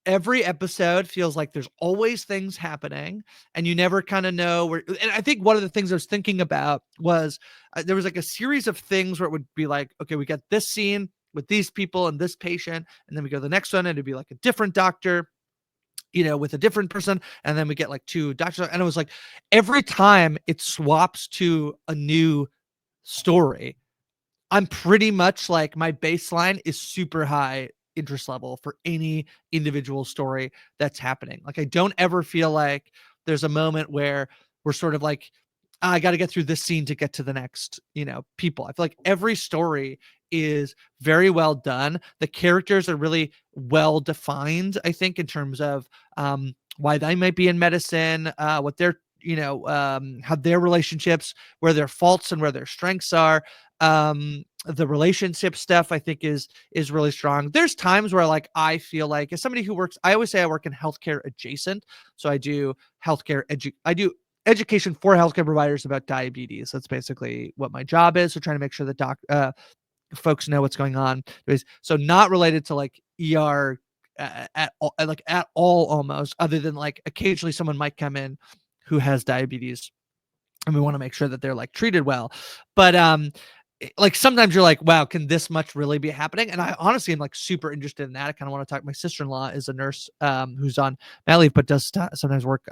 [SPEAKER 2] every episode feels like there's always things happening, and you never kind of know where. And I think one of the things I was thinking about was there was like a series of things where it would be like, okay, we got this scene with these people and this patient, and then we go to the next one and it'd be like a different doctor, you know, with a different person, and then we get like 2 doctors, and it was like every time it swaps to a new story, I'm pretty much like my baseline is super high interest level for any individual story that's happening. Like I don't ever feel like there's a moment where we're sort of like, "Ah, I got to get through this scene to get to the next, you know, people." I feel like every story is very well done. The characters are really well defined, I think, in terms of why they might be in medicine, what their, you know, how their relationships, where their faults and where their strengths are. The relationship stuff I think is really strong. There's times where like I feel like, as somebody who works, I always say I work in healthcare adjacent, so I do I do education for healthcare providers about diabetes. That's basically what my job is, so trying to make sure that folks know what's going on. So not related to like ER at all, like at all, almost, other than like occasionally someone might come in who has diabetes, and we want to make sure that they're like treated well. But like sometimes you're like, wow, can this much really be happening? And I honestly am like super interested in that. I kind of want to talk. My sister-in-law is a nurse who's on mat leave, but does sometimes work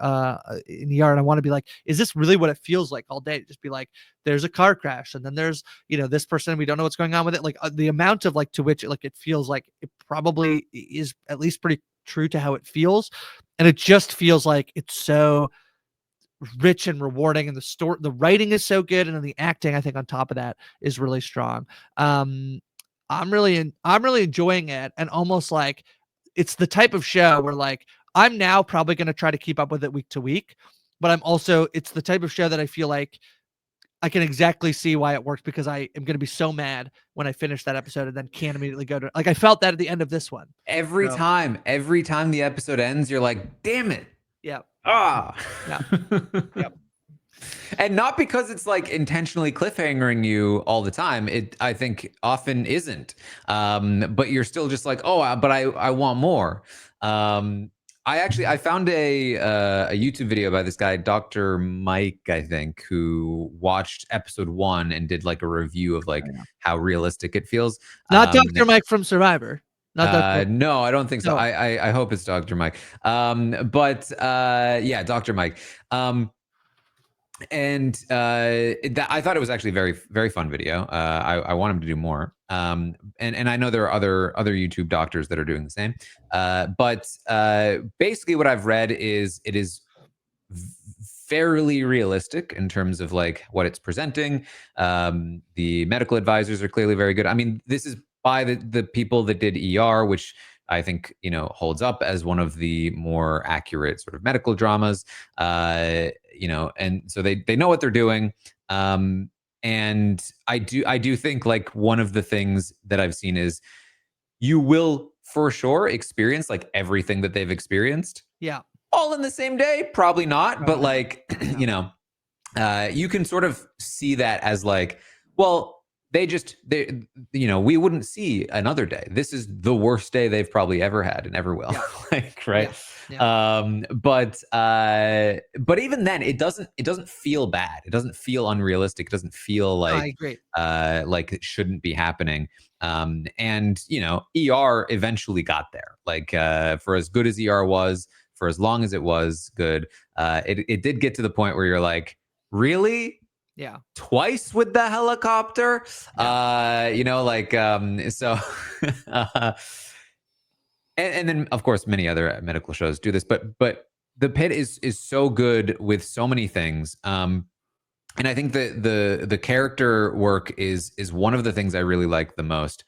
[SPEAKER 2] in the ER, and I want to be like, is this really what it feels like all day? Just be like, there's a car crash, and then there's, you know, this person, we don't know what's going on with it. Like the amount of like to which it, like it feels like it probably is at least pretty true to how it feels, and it just feels like it's so rich and rewarding, and the writing is so good, and then the acting, I think, on top of that is really strong. I'm really enjoying it, and almost like it's the type of show where like I'm now probably going to try to keep up with it week to week, but it's the type of show that I feel like I can exactly see why it works, because I am going to be so mad when I finish that episode and then can't immediately go to, like, I felt that at the end of this one.
[SPEAKER 1] Every
[SPEAKER 2] So,
[SPEAKER 1] time the episode ends, you're like, damn it.
[SPEAKER 2] yeah.
[SPEAKER 1] Ah.
[SPEAKER 2] Yeah. Yep.
[SPEAKER 1] And not because it's like intentionally cliffhangering you all the time. It, I think, often isn't. But you're still just like, oh, but I want more. I found a YouTube video by this guy, Dr. Mike, I think, who watched episode 1 and did like a review of like how realistic it feels.
[SPEAKER 2] Not Dr. Mike from Survivor. Not Dr.
[SPEAKER 1] No, I don't think so.
[SPEAKER 2] No.
[SPEAKER 1] I hope it's Dr. Mike. But yeah, Dr. Mike. And I thought it was actually a very, very fun video. I want him to do more. And I know there are other YouTube doctors that are doing the same. But basically, what I've read is it is fairly realistic in terms of like what it's presenting. The medical advisors are clearly very good. I mean, this is by the people that did ER, which I think, you know, holds up as one of the more accurate sort of medical dramas. You know, and so they know what they're doing. And I do think like one of the things that I've seen is you will for sure experience like everything that they've experienced.
[SPEAKER 2] Yeah.
[SPEAKER 1] All in the same day, probably not, but like,
[SPEAKER 2] Yeah.
[SPEAKER 1] you know, you can sort of see that as like, well, they you know, we wouldn't see another day. This is the worst day they've probably ever had and ever will.
[SPEAKER 2] Yeah.
[SPEAKER 1] Like, right. But even then, it doesn't feel bad. It doesn't feel unrealistic. It doesn't feel
[SPEAKER 2] I agree.
[SPEAKER 1] like it shouldn't be happening. And ER eventually got there. Like for as good as ER was, for as long as it was good, it did get to the point where you're like, really?
[SPEAKER 2] Yeah.
[SPEAKER 1] Twice with the helicopter? So and then of course many other medical shows do this, but the Pit is so good with so many things. And I think that the character work is one of the things I really like the most.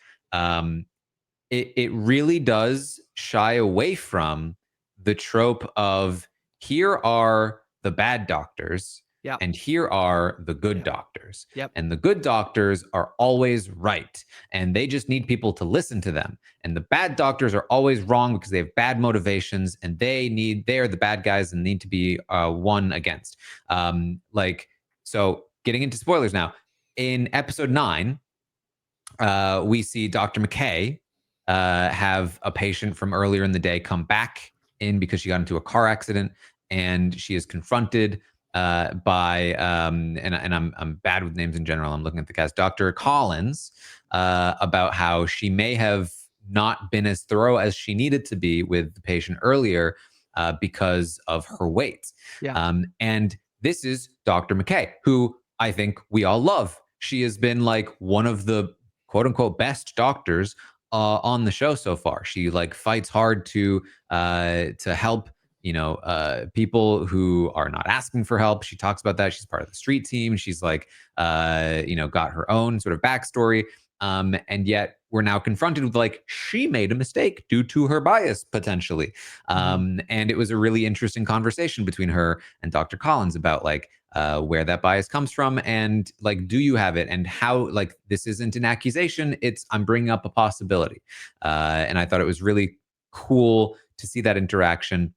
[SPEAKER 1] It really does shy away from the trope of here are the bad doctors
[SPEAKER 2] Yep.
[SPEAKER 1] and here are the good doctors.
[SPEAKER 2] Yep.
[SPEAKER 1] And the good doctors are always right. And they just need people to listen to them. And the bad doctors are always wrong because they have bad motivations and they are the bad guys and need to be won against. So getting into spoilers now, in episode 9, we see Dr. McKay have a patient from earlier in the day come back in because she got into a car accident, and she is confronted by and I'm bad with names in general. I'm looking at the cast. Dr. Collins about how she may have not been as thorough as she needed to be with the patient earlier because of her weight.
[SPEAKER 2] Yeah.
[SPEAKER 1] And this is Dr. McKay, who I think we all love. She has been like one of the quote unquote best doctors on the show so far. She like fights hard to help people who are not asking for help. She talks about that. She's part of the street team. She's like got her own sort of backstory. And yet we're now confronted with like she made a mistake due to her bias potentially. And it was a really interesting conversation between her and Dr. Collins about like where that bias comes from and like do you have it, and how like this isn't an accusation, I'm bringing up a possibility. And I thought it was really cool to see that interaction.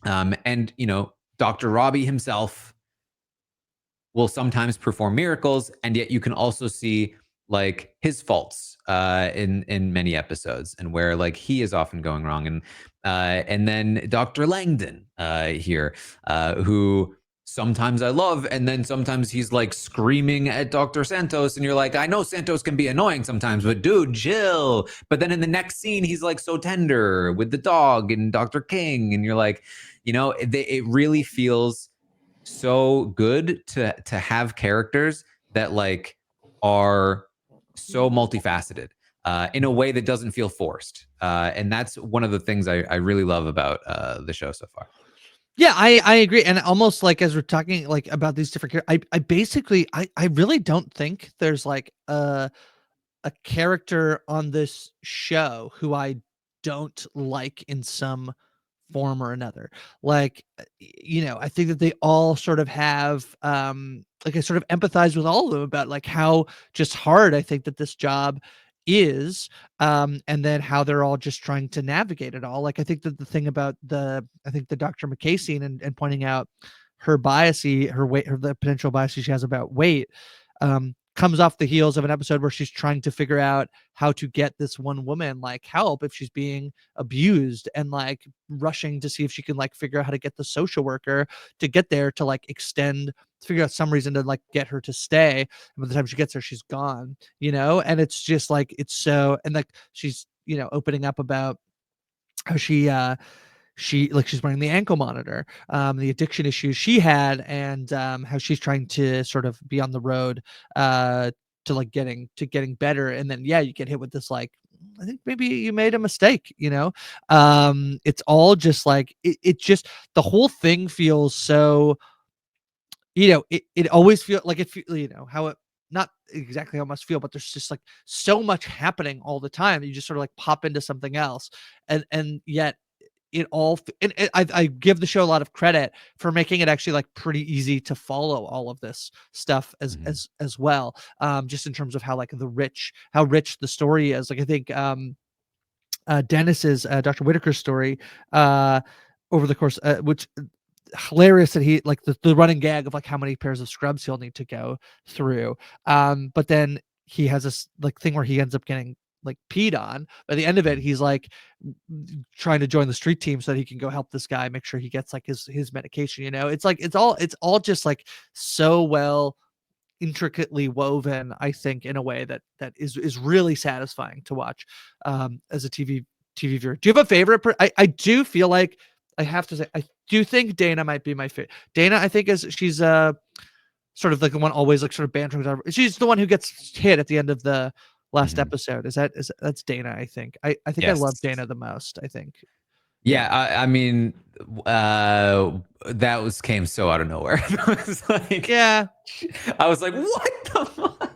[SPEAKER 1] And Dr. Robbie himself will sometimes perform miracles, and yet you can also see like his faults in many episodes, and where like he is often going wrong. And then Dr. Langdon here, who sometimes I love, and then sometimes he's like screaming at Dr. Santos, and you're like, I know Santos can be annoying sometimes, but dude, chill. But then in the next scene, he's like so tender with the dog and Dr. King, and you're like, it really feels so good to have characters that like are so multifaceted in a way that doesn't feel forced. And that's one of the things I really love about the show so far.
[SPEAKER 2] Yeah, I agree. And almost like as we're talking like about these different characters, I basically I really don't think there's like a character on this show who I don't like in some form or another. Like, I think that they all sort of have like I sort of empathize with all of them about like how just hard I think that this job is, and then how they're all just trying to navigate it all. Like I think that the thing about the Dr. McKay scene and pointing out her biasy, her weight, the potential bias she has about weight, comes off the heels of an episode where she's trying to figure out how to get this one woman like help if she's being abused, and like rushing to see if she can like figure out how to get the social worker to get there to like figure out some reason to like get her to stay. And by the time she gets there, she's gone, and it's just like, it's so, and like she's, opening up about how she's wearing the ankle monitor, the addiction issues she had, and how she's trying to sort of be on the road to like getting better. And then you get hit with this like, I think maybe you made a mistake. It's all just like it just, the whole thing feels so, it always feels like how it, not exactly how it must feel, but there's just like so much happening all the time. You just sort of like pop into something else, and yet it all, and I give the show a lot of credit for making it actually like pretty easy to follow all of this stuff as well, just in terms of how like how rich the story is. Like I think Dennis's Dr. Whitaker's story over the course, which hilarious that he like the running gag of like how many pairs of scrubs he'll need to go through, but then he has this like thing where he ends up getting like peed on. By the end of it, he's like trying to join the street team so that he can go help this guy, make sure he gets like his medication. You know, it's like it's all just like so well intricately woven, I think, in a way that is really satisfying to watch as a TV viewer. Do you have a favorite? I do feel like I have to say I do think Dana might be my favorite. Dana, I think she's sort of like the one always like sort of bantering. She's the one who gets hit at the end of the last episode. That's Dana? I think. I think
[SPEAKER 1] Yes.
[SPEAKER 2] I love Dana the most. I think.
[SPEAKER 1] Yeah, I mean, that came so out of nowhere. It was like,
[SPEAKER 2] yeah,
[SPEAKER 1] I was like, what the fuck?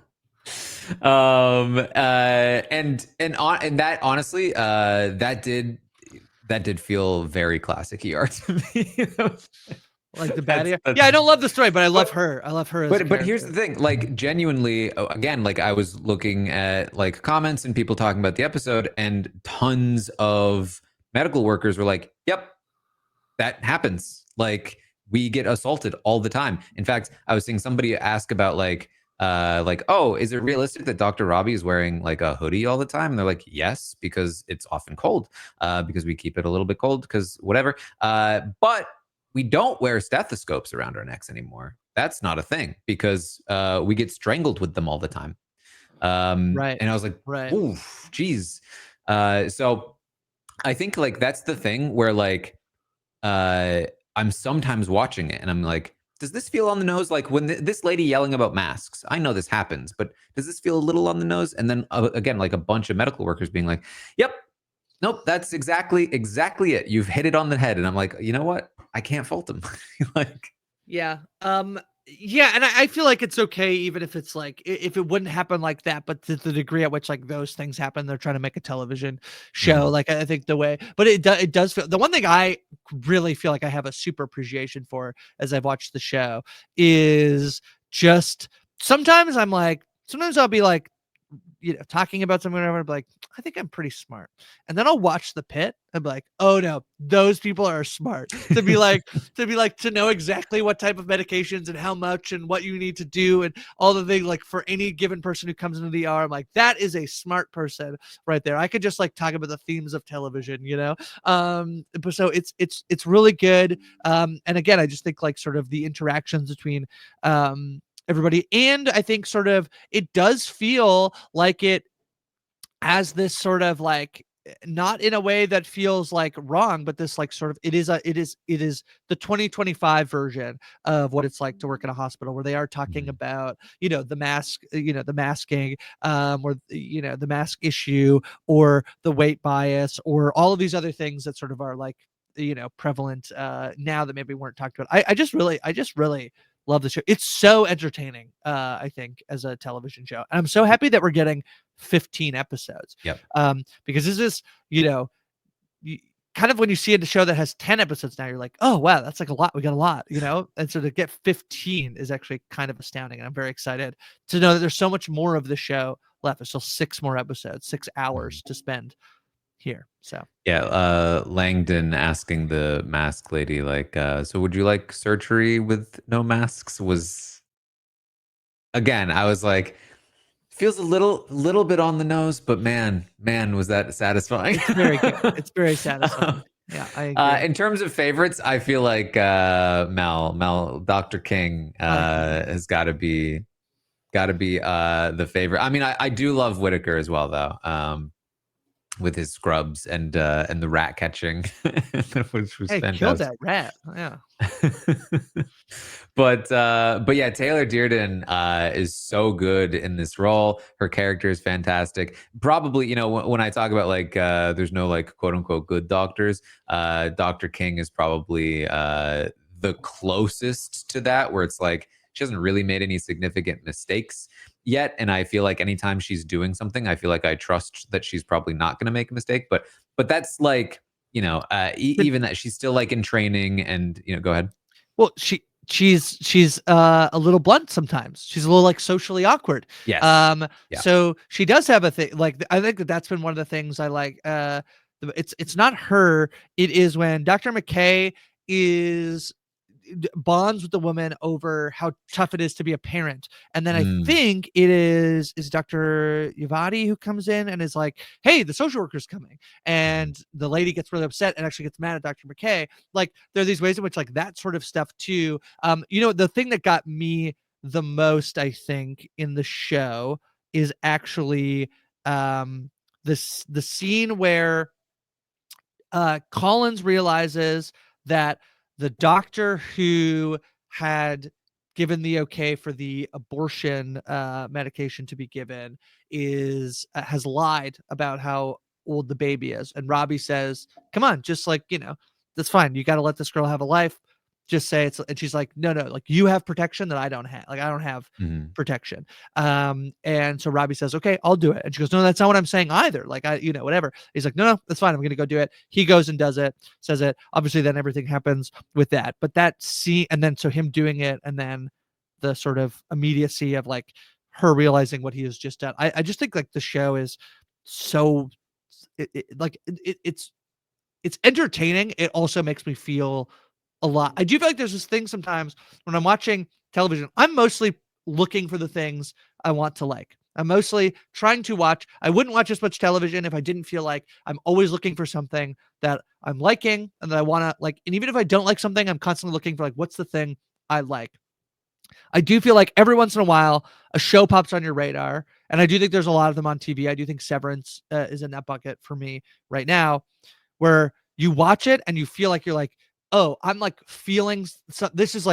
[SPEAKER 1] And that honestly, that did feel very classic ER to me.
[SPEAKER 2] like the baddie. Yeah, I don't love the story, but I love her. I love her.
[SPEAKER 1] But here's the thing, like genuinely, again, like I was looking at like comments and people talking about the episode, and tons of medical workers were like, "Yep, that happens. Like we get assaulted all the time." In fact, I was seeing somebody ask about like, oh, is it realistic that Dr. Robbie is wearing like a hoodie all the time? And they're like, yes, because it's often cold, because we keep it a little bit cold, because whatever. But we don't wear stethoscopes around our necks anymore. That's not a thing, because we get strangled with them all the time.
[SPEAKER 2] right.
[SPEAKER 1] And I was like,
[SPEAKER 2] right.
[SPEAKER 1] ooh, geez. So I think like that's the thing where like I'm sometimes watching it and I'm like, does this feel on the nose? Like when this lady yelling about masks, I know this happens, but does this feel a little on the nose? And then again, like a bunch of medical workers being like, yep, nope, that's exactly it. You've hit it on the head. And I'm like, you know what? I can't fault them. Like,
[SPEAKER 2] yeah. Yeah, and I feel like it's okay even if it's like if it wouldn't happen like that, but to the degree at which like those things happen, they're trying to make a television show. Like I think the way, but it does feel, the one thing I really feel like I have a super appreciation for as I've watched the show is just sometimes I'll be like, you know, talking about something, whatever, like, I think I'm pretty smart. And then I'll watch the Pit and be like, oh no, those people are smart. To be like, to know exactly what type of medications and how much and what you need to do and all the things, like for any given person who comes into the ER, I'm like, that is a smart person right there. I could just like talk about the themes of television, you know? But so it's really good. And again, I just think like sort of the interactions between everybody, and I think sort of it does feel like it has this sort of like, not in a way that feels like wrong, but this like sort of it is the 2025 version of what it's like to work in a hospital, where they are talking about, you know, the mask, you know, the masking, or you know, the mask issue, or the weight bias, or all of these other things that sort of are like, you know, prevalent now that maybe weren't talked about. I just really love the show. It's so entertaining, I think, as a television show. And I'm so happy that we're getting 15 episodes.
[SPEAKER 1] Yep.
[SPEAKER 2] Because this is, you know, kind of when you see a show that has 10 episodes now, you're like, oh wow, that's like a lot. We got a lot, you know? And so to get 15 is actually kind of astounding. And I'm very excited to know that there's so much more of the show left. There's still 6 more episodes, 6 hours to spend here. So
[SPEAKER 1] yeah, Langdon asking the mask lady like, so would you like surgery with no masks? Was, again, I was like, feels a little bit on the nose, but man, was that satisfying.
[SPEAKER 2] It's very good. It's very satisfying. Yeah, I agree.
[SPEAKER 1] In terms of favorites, I feel like Mel Dr. King has got to be the favorite. I mean, I do love Whitaker as well, though. With his scrubs and the rat catching, which was fantastic.
[SPEAKER 2] Killed that rat. Yeah.
[SPEAKER 1] But yeah, Taylor Dearden is so good in this role. Her character is fantastic. Probably, you know, when I talk about like there's no like quote unquote good doctors, Dr. King is probably the closest to that, where it's like she hasn't really made any significant mistakes yet, and I feel like anytime she's doing something, I feel like I trust that she's probably not going to make a mistake. But that's like, you know, even that she's still like in training, and you know, go ahead.
[SPEAKER 2] Well, she's a little blunt sometimes. She's a little like socially awkward.
[SPEAKER 1] Yes. Yeah.
[SPEAKER 2] So she does have a thing. Like I think that's been one of the things I like. It's not her. It is when Dr. McKay is bonds with the woman over how tough it is to be a parent. And then I
[SPEAKER 1] Mm.
[SPEAKER 2] think it is Dr. Yavati who comes in and is like, hey, the social worker's coming. And the lady gets really upset and actually gets mad at Dr. McKay. Like, there are these ways in which like that sort of stuff too. You know, the thing that got me the most, I think, in the show is actually the scene where Collins realizes that the doctor who had given the okay for the abortion medication to be given has lied about how old the baby is. And Robbie says, come on, just like, you know, that's fine. You got to let this girl have a life. Just say it's, and she's like, no, like you have protection that I don't have. Like, I don't have protection. And so Robbie says, okay, I'll do it. And she goes, no, that's not what I'm saying either. Like, you know, whatever. He's like, no, that's fine. I'm going to go do it. He goes and does it, says it. Obviously, then everything happens with that. But that scene, and then so him doing it, and then the sort of immediacy of like her realizing what he has just done. I just think like the show is so, it's entertaining. It also makes me feel a lot. I do feel like there's this thing sometimes when I'm watching television, I'm mostly looking for the things I want to like. I'm mostly trying to watch. I wouldn't watch as much television if I didn't feel like I'm always looking for something that I'm liking and that I want to like. And even if I don't like something, I'm constantly looking for like, what's the thing I like? I do feel like every once in a while, a show pops on your radar. And I do think there's a lot of them on TV. I do think Severance is in that bucket for me right now, where you watch it and you feel like you're like, oh, I'm like feeling this is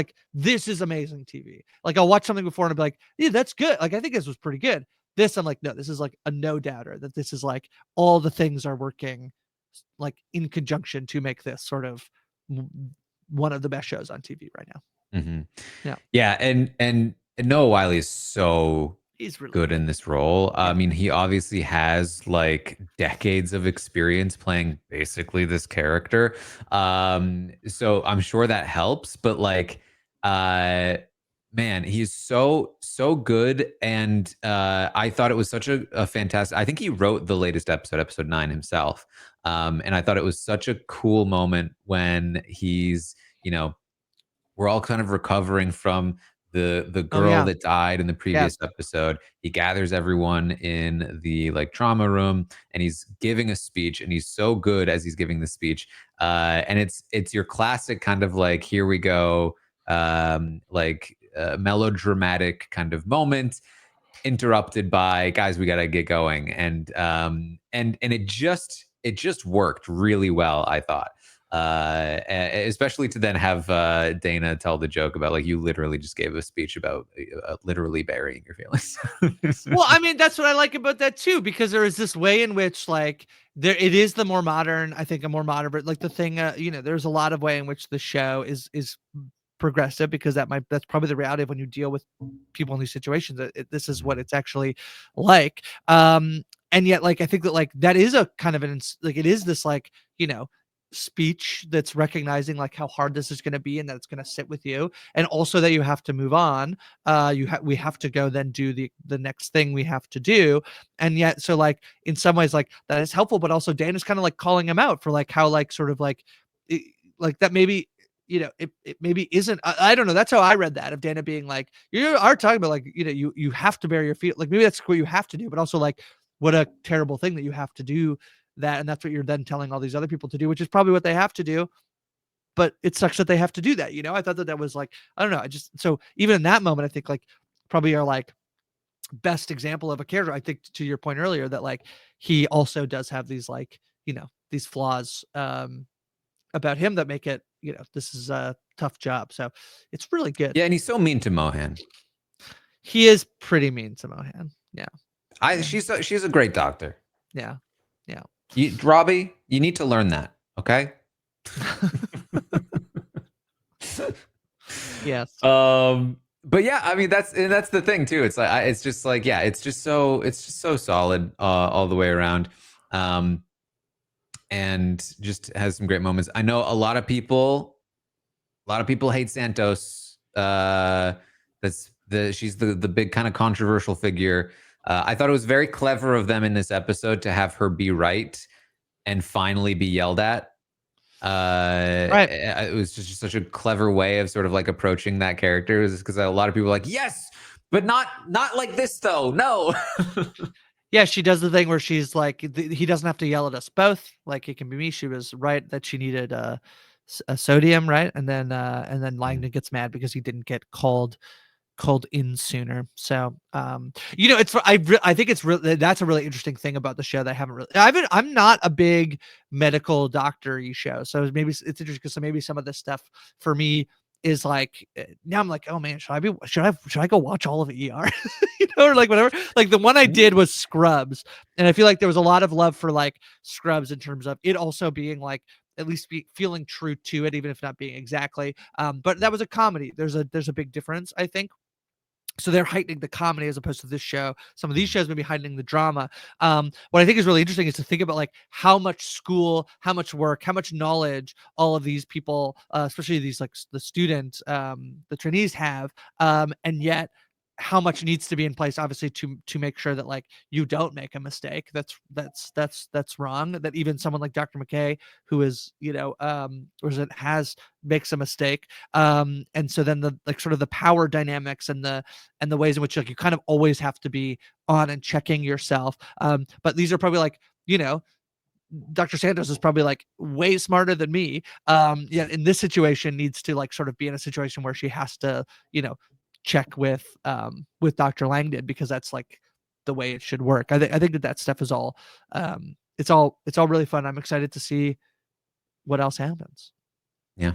[SPEAKER 2] amazing TV. Like I'll watch something before and I'll be like, yeah, that's good. Like I think this was pretty good. This I'm like, no, this is like a no doubter that this is like all the things are working like in conjunction to make this sort of one of the best shows on TV right now.
[SPEAKER 1] Yeah, and Noah Wyle is so
[SPEAKER 2] He's really
[SPEAKER 1] good in this role.
[SPEAKER 2] Yeah.
[SPEAKER 1] I mean, he obviously has like decades of experience playing basically this character. So I'm sure that helps, but like man, he's so good. And I thought it was such a fantastic, I think he wrote the latest episode 9 himself. And I thought it was such a cool moment when he's, you know, we're all kind of recovering from the girl that died in the previous episode. He gathers everyone in the like trauma room and he's giving a speech, and he's so good as he's giving the speech. And it's your classic kind of like, here we go, melodramatic kind of moment, interrupted by, guys, we gotta get going. And it just worked really well, I thought. Especially to then have Dana tell the joke about like, you literally just gave a speech about literally burying your feelings.
[SPEAKER 2] Well, I mean, that's what I like about that too, because there is this way in which like it is the more modern, I think a more modern, but like the thing, you know, there's a lot of way in which the show is progressive, because that's probably the reality of when you deal with people in these situations. This is what it's actually like. And yet, like, I think that like that is a kind of like, it is this like, you know, speech that's recognizing like how hard this is going to be and that it's going to sit with you, and also that you have to move on. We have to go then do the next thing we have to do. And yet, so like in some ways like that is helpful, but also Dan is kind of like calling him out for like how like sort of like like that maybe, you know, it maybe isn't, I don't know, that's how I read that, of Dana being like, you are talking about like, you know, you have to bury your feet, like maybe that's what you have to do, but also like what a terrible thing that you have to do that, and that's what you're then telling all these other people to do, which is probably what they have to do, but it sucks that they have to do that, you know. I thought that was like, I don't know, I just, so even in that moment, I think like probably our like best example of a character, I think, to your point earlier, that like he also does have these like, you know, these flaws about him that make it, you know, this is a tough job. So it's really good.
[SPEAKER 1] Yeah, and he's so mean to Mohan.
[SPEAKER 2] He is pretty mean to Mohan. Yeah.
[SPEAKER 1] She's a great doctor.
[SPEAKER 2] Yeah.
[SPEAKER 1] Robbie, you need to learn that, okay?
[SPEAKER 2] Yes.
[SPEAKER 1] But yeah, I mean that's the thing too. It's like it's just like, yeah, it's just so solid all the way around. And just has some great moments. I know a lot of people hate Santos. She's the big kind of controversial figure. I thought it was very clever of them in this episode to have her be right and finally be yelled at.
[SPEAKER 2] Right.
[SPEAKER 1] It was just such a clever way of sort of like approaching that character, is because a lot of people are like, yes, but not like this though. No.
[SPEAKER 2] Yeah, she does the thing where she's like, he doesn't have to yell at us both. Like, it can be me. She was right that she needed a sodium, right? And then Langdon gets mad because he didn't get called in sooner. So, it's I think it's really, that's a really interesting thing about the show that I haven't really. I'm not a big medical doctor-y show, so maybe it's interesting because maybe some of this stuff for me is like, now I'm like, oh man, should I go watch all of ER, or like whatever. Like the one I did was Scrubs, and I feel like there was a lot of love for like Scrubs in terms of it also being like at least feeling true to it, even if not being exactly. But that was a comedy. There's a big difference, I think. So they're heightening the comedy as opposed to this show. Some of these shows may be heightening the drama. What I think is really interesting is to think about like how much school, how much work, how much knowledge all of these people, especially these like the students, the trainees have, and yet how much needs to be in place, obviously, to make sure that like you don't make a mistake that's wrong. That even someone like Dr. McKay, who is has makes a mistake, and so then the like sort of the power dynamics and the ways in which like you kind of always have to be on and checking yourself. But these are probably like, Dr. Santos is probably like way smarter than me. Yeah, in this situation needs to like sort of be in a situation where she has to, check with Dr. Langdon, because that's like the way it should work. I think that stuff is all it's all really fun. I'm excited to see what else happens.
[SPEAKER 1] Yeah.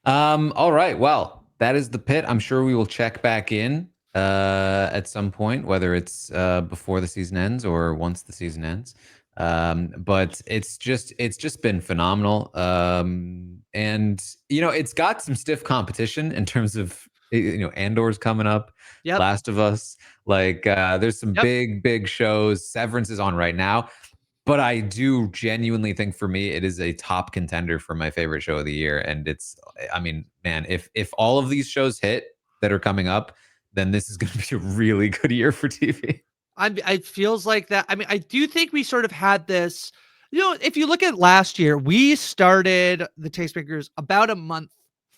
[SPEAKER 1] All right. Well, that is the Pit. I'm sure we will check back in at some point, whether it's before the season ends or once the season ends. But it's just been phenomenal. And it's got some stiff competition in terms of Andor's coming up,
[SPEAKER 2] Yep.
[SPEAKER 1] Last of Us. Like there's some big shows. Severance is on right now. But I do genuinely think for me, it is a top contender for my favorite show of the year. And I mean, man, if all of these shows hit that are coming up, then this is going to be a really good year for TV.
[SPEAKER 2] It feels like that. I mean, I do think we sort of had this, if you look at last year, we started the Tastemakers about a month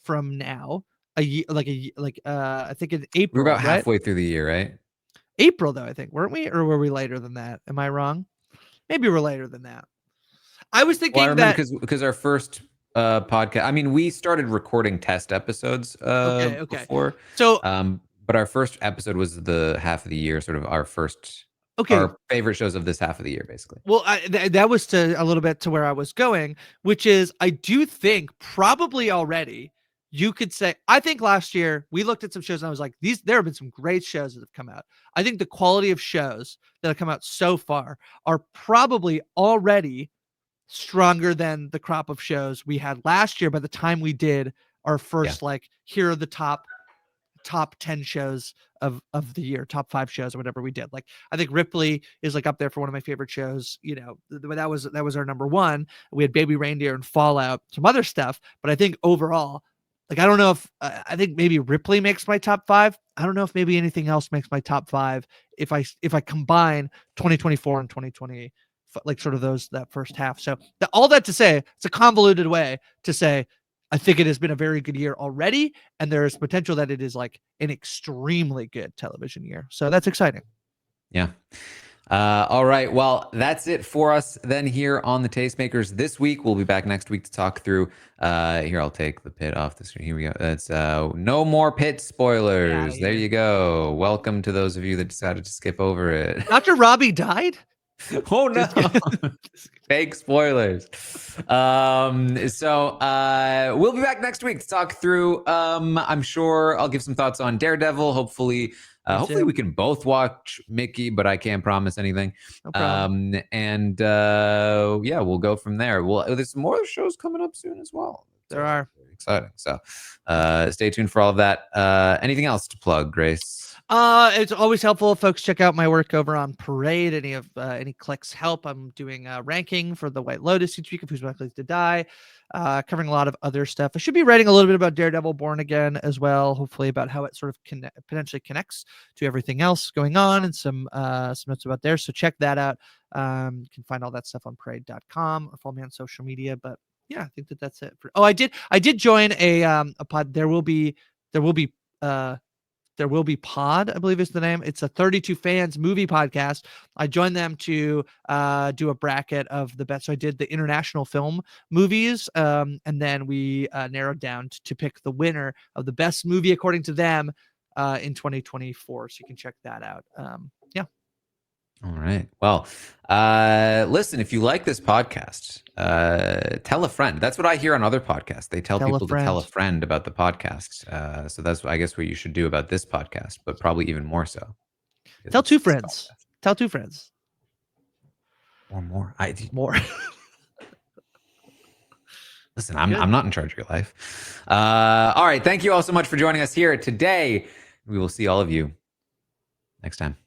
[SPEAKER 2] from now, a year, I think in April,
[SPEAKER 1] We're about
[SPEAKER 2] right?
[SPEAKER 1] halfway through the year, right?
[SPEAKER 2] April, though, I think, weren't we? Or were we later than that? Am I wrong? Maybe we're later than that. I was thinking
[SPEAKER 1] Well, I remember
[SPEAKER 2] that
[SPEAKER 1] because our first podcast, I mean, we started recording test episodes
[SPEAKER 2] okay.
[SPEAKER 1] before.
[SPEAKER 2] So
[SPEAKER 1] But our first episode was the half of the year, sort of
[SPEAKER 2] okay.
[SPEAKER 1] our favorite shows of this half of the year, basically.
[SPEAKER 2] Well, that was to a little bit to where I was going, which is I do think probably already you could say, I think last year we looked at some shows and I was like, there have been some great shows that have come out. I think the quality of shows that have come out so far are probably already stronger than the crop of shows we had last year by the time we did our first, like, here are the top 10 shows of the year, top 5 shows or whatever we did. Like, I think Ripley is like up there for one of my favorite shows. That was our number one. We had Baby Reindeer and Fallout, some other stuff, but I think overall, like, I don't know if I think maybe Ripley makes my top 5. I don't know if maybe anything else makes my top 5 if I combine 2024 and 2020, like sort of that first half. So all that to say, it's a convoluted way to say I think it has been a very good year already, and there's potential that it is like an extremely good television year. So that's exciting.
[SPEAKER 1] Yeah. All right. Well, that's it for us then here on the Tastemakers this week. We'll be back next week to talk through. Here, I'll take the Pit off the screen. Here we go. That's no more Pit spoilers. There you go. Welcome to those of you that decided to skip over it.
[SPEAKER 2] Dr. Robbie died?
[SPEAKER 1] Oh no. Fake spoilers. So we'll be back next week to talk through. I'm sure I'll give some thoughts on Daredevil. Hopefully we can both watch Mickey, but I can't promise anything.
[SPEAKER 2] No problem.
[SPEAKER 1] And yeah, we'll go from there. There's some more shows coming up soon as well.
[SPEAKER 2] There are.
[SPEAKER 1] Very exciting. So stay tuned for all of that. Anything else to plug, Grace?
[SPEAKER 2] It's always helpful if folks check out my work over on Parade. Any clicks help. I'm doing a ranking for the White Lotus each week of who's likely to die, covering a lot of other stuff. I should be writing a little bit about Daredevil Born Again as well, hopefully about how it sort of potentially connects to everything else going on, and some notes about there. So check that out. You can find all that stuff on parade.com or follow me on social media. But yeah, I think that's it. I did join a pod. There will be Pod, I believe is the name. It's a 32 fans movie podcast. I joined them to do a bracket of the best. So I did the international film movies, and then we narrowed down to pick the winner of the best movie according to them in 2024. So you can check that out. Yeah.
[SPEAKER 1] All right. Well, listen, if you like this podcast, tell a friend. That's what I hear on other podcasts. They tell people to tell a friend about the podcast. So that's, I guess, what you should do about this podcast, but probably even more so.
[SPEAKER 2] Tell two friends. Tell two friends.
[SPEAKER 1] Or more.
[SPEAKER 2] More.
[SPEAKER 1] Listen, I'm not in charge of your life. All right. Thank you all so much for joining us here today. We will see all of you next time.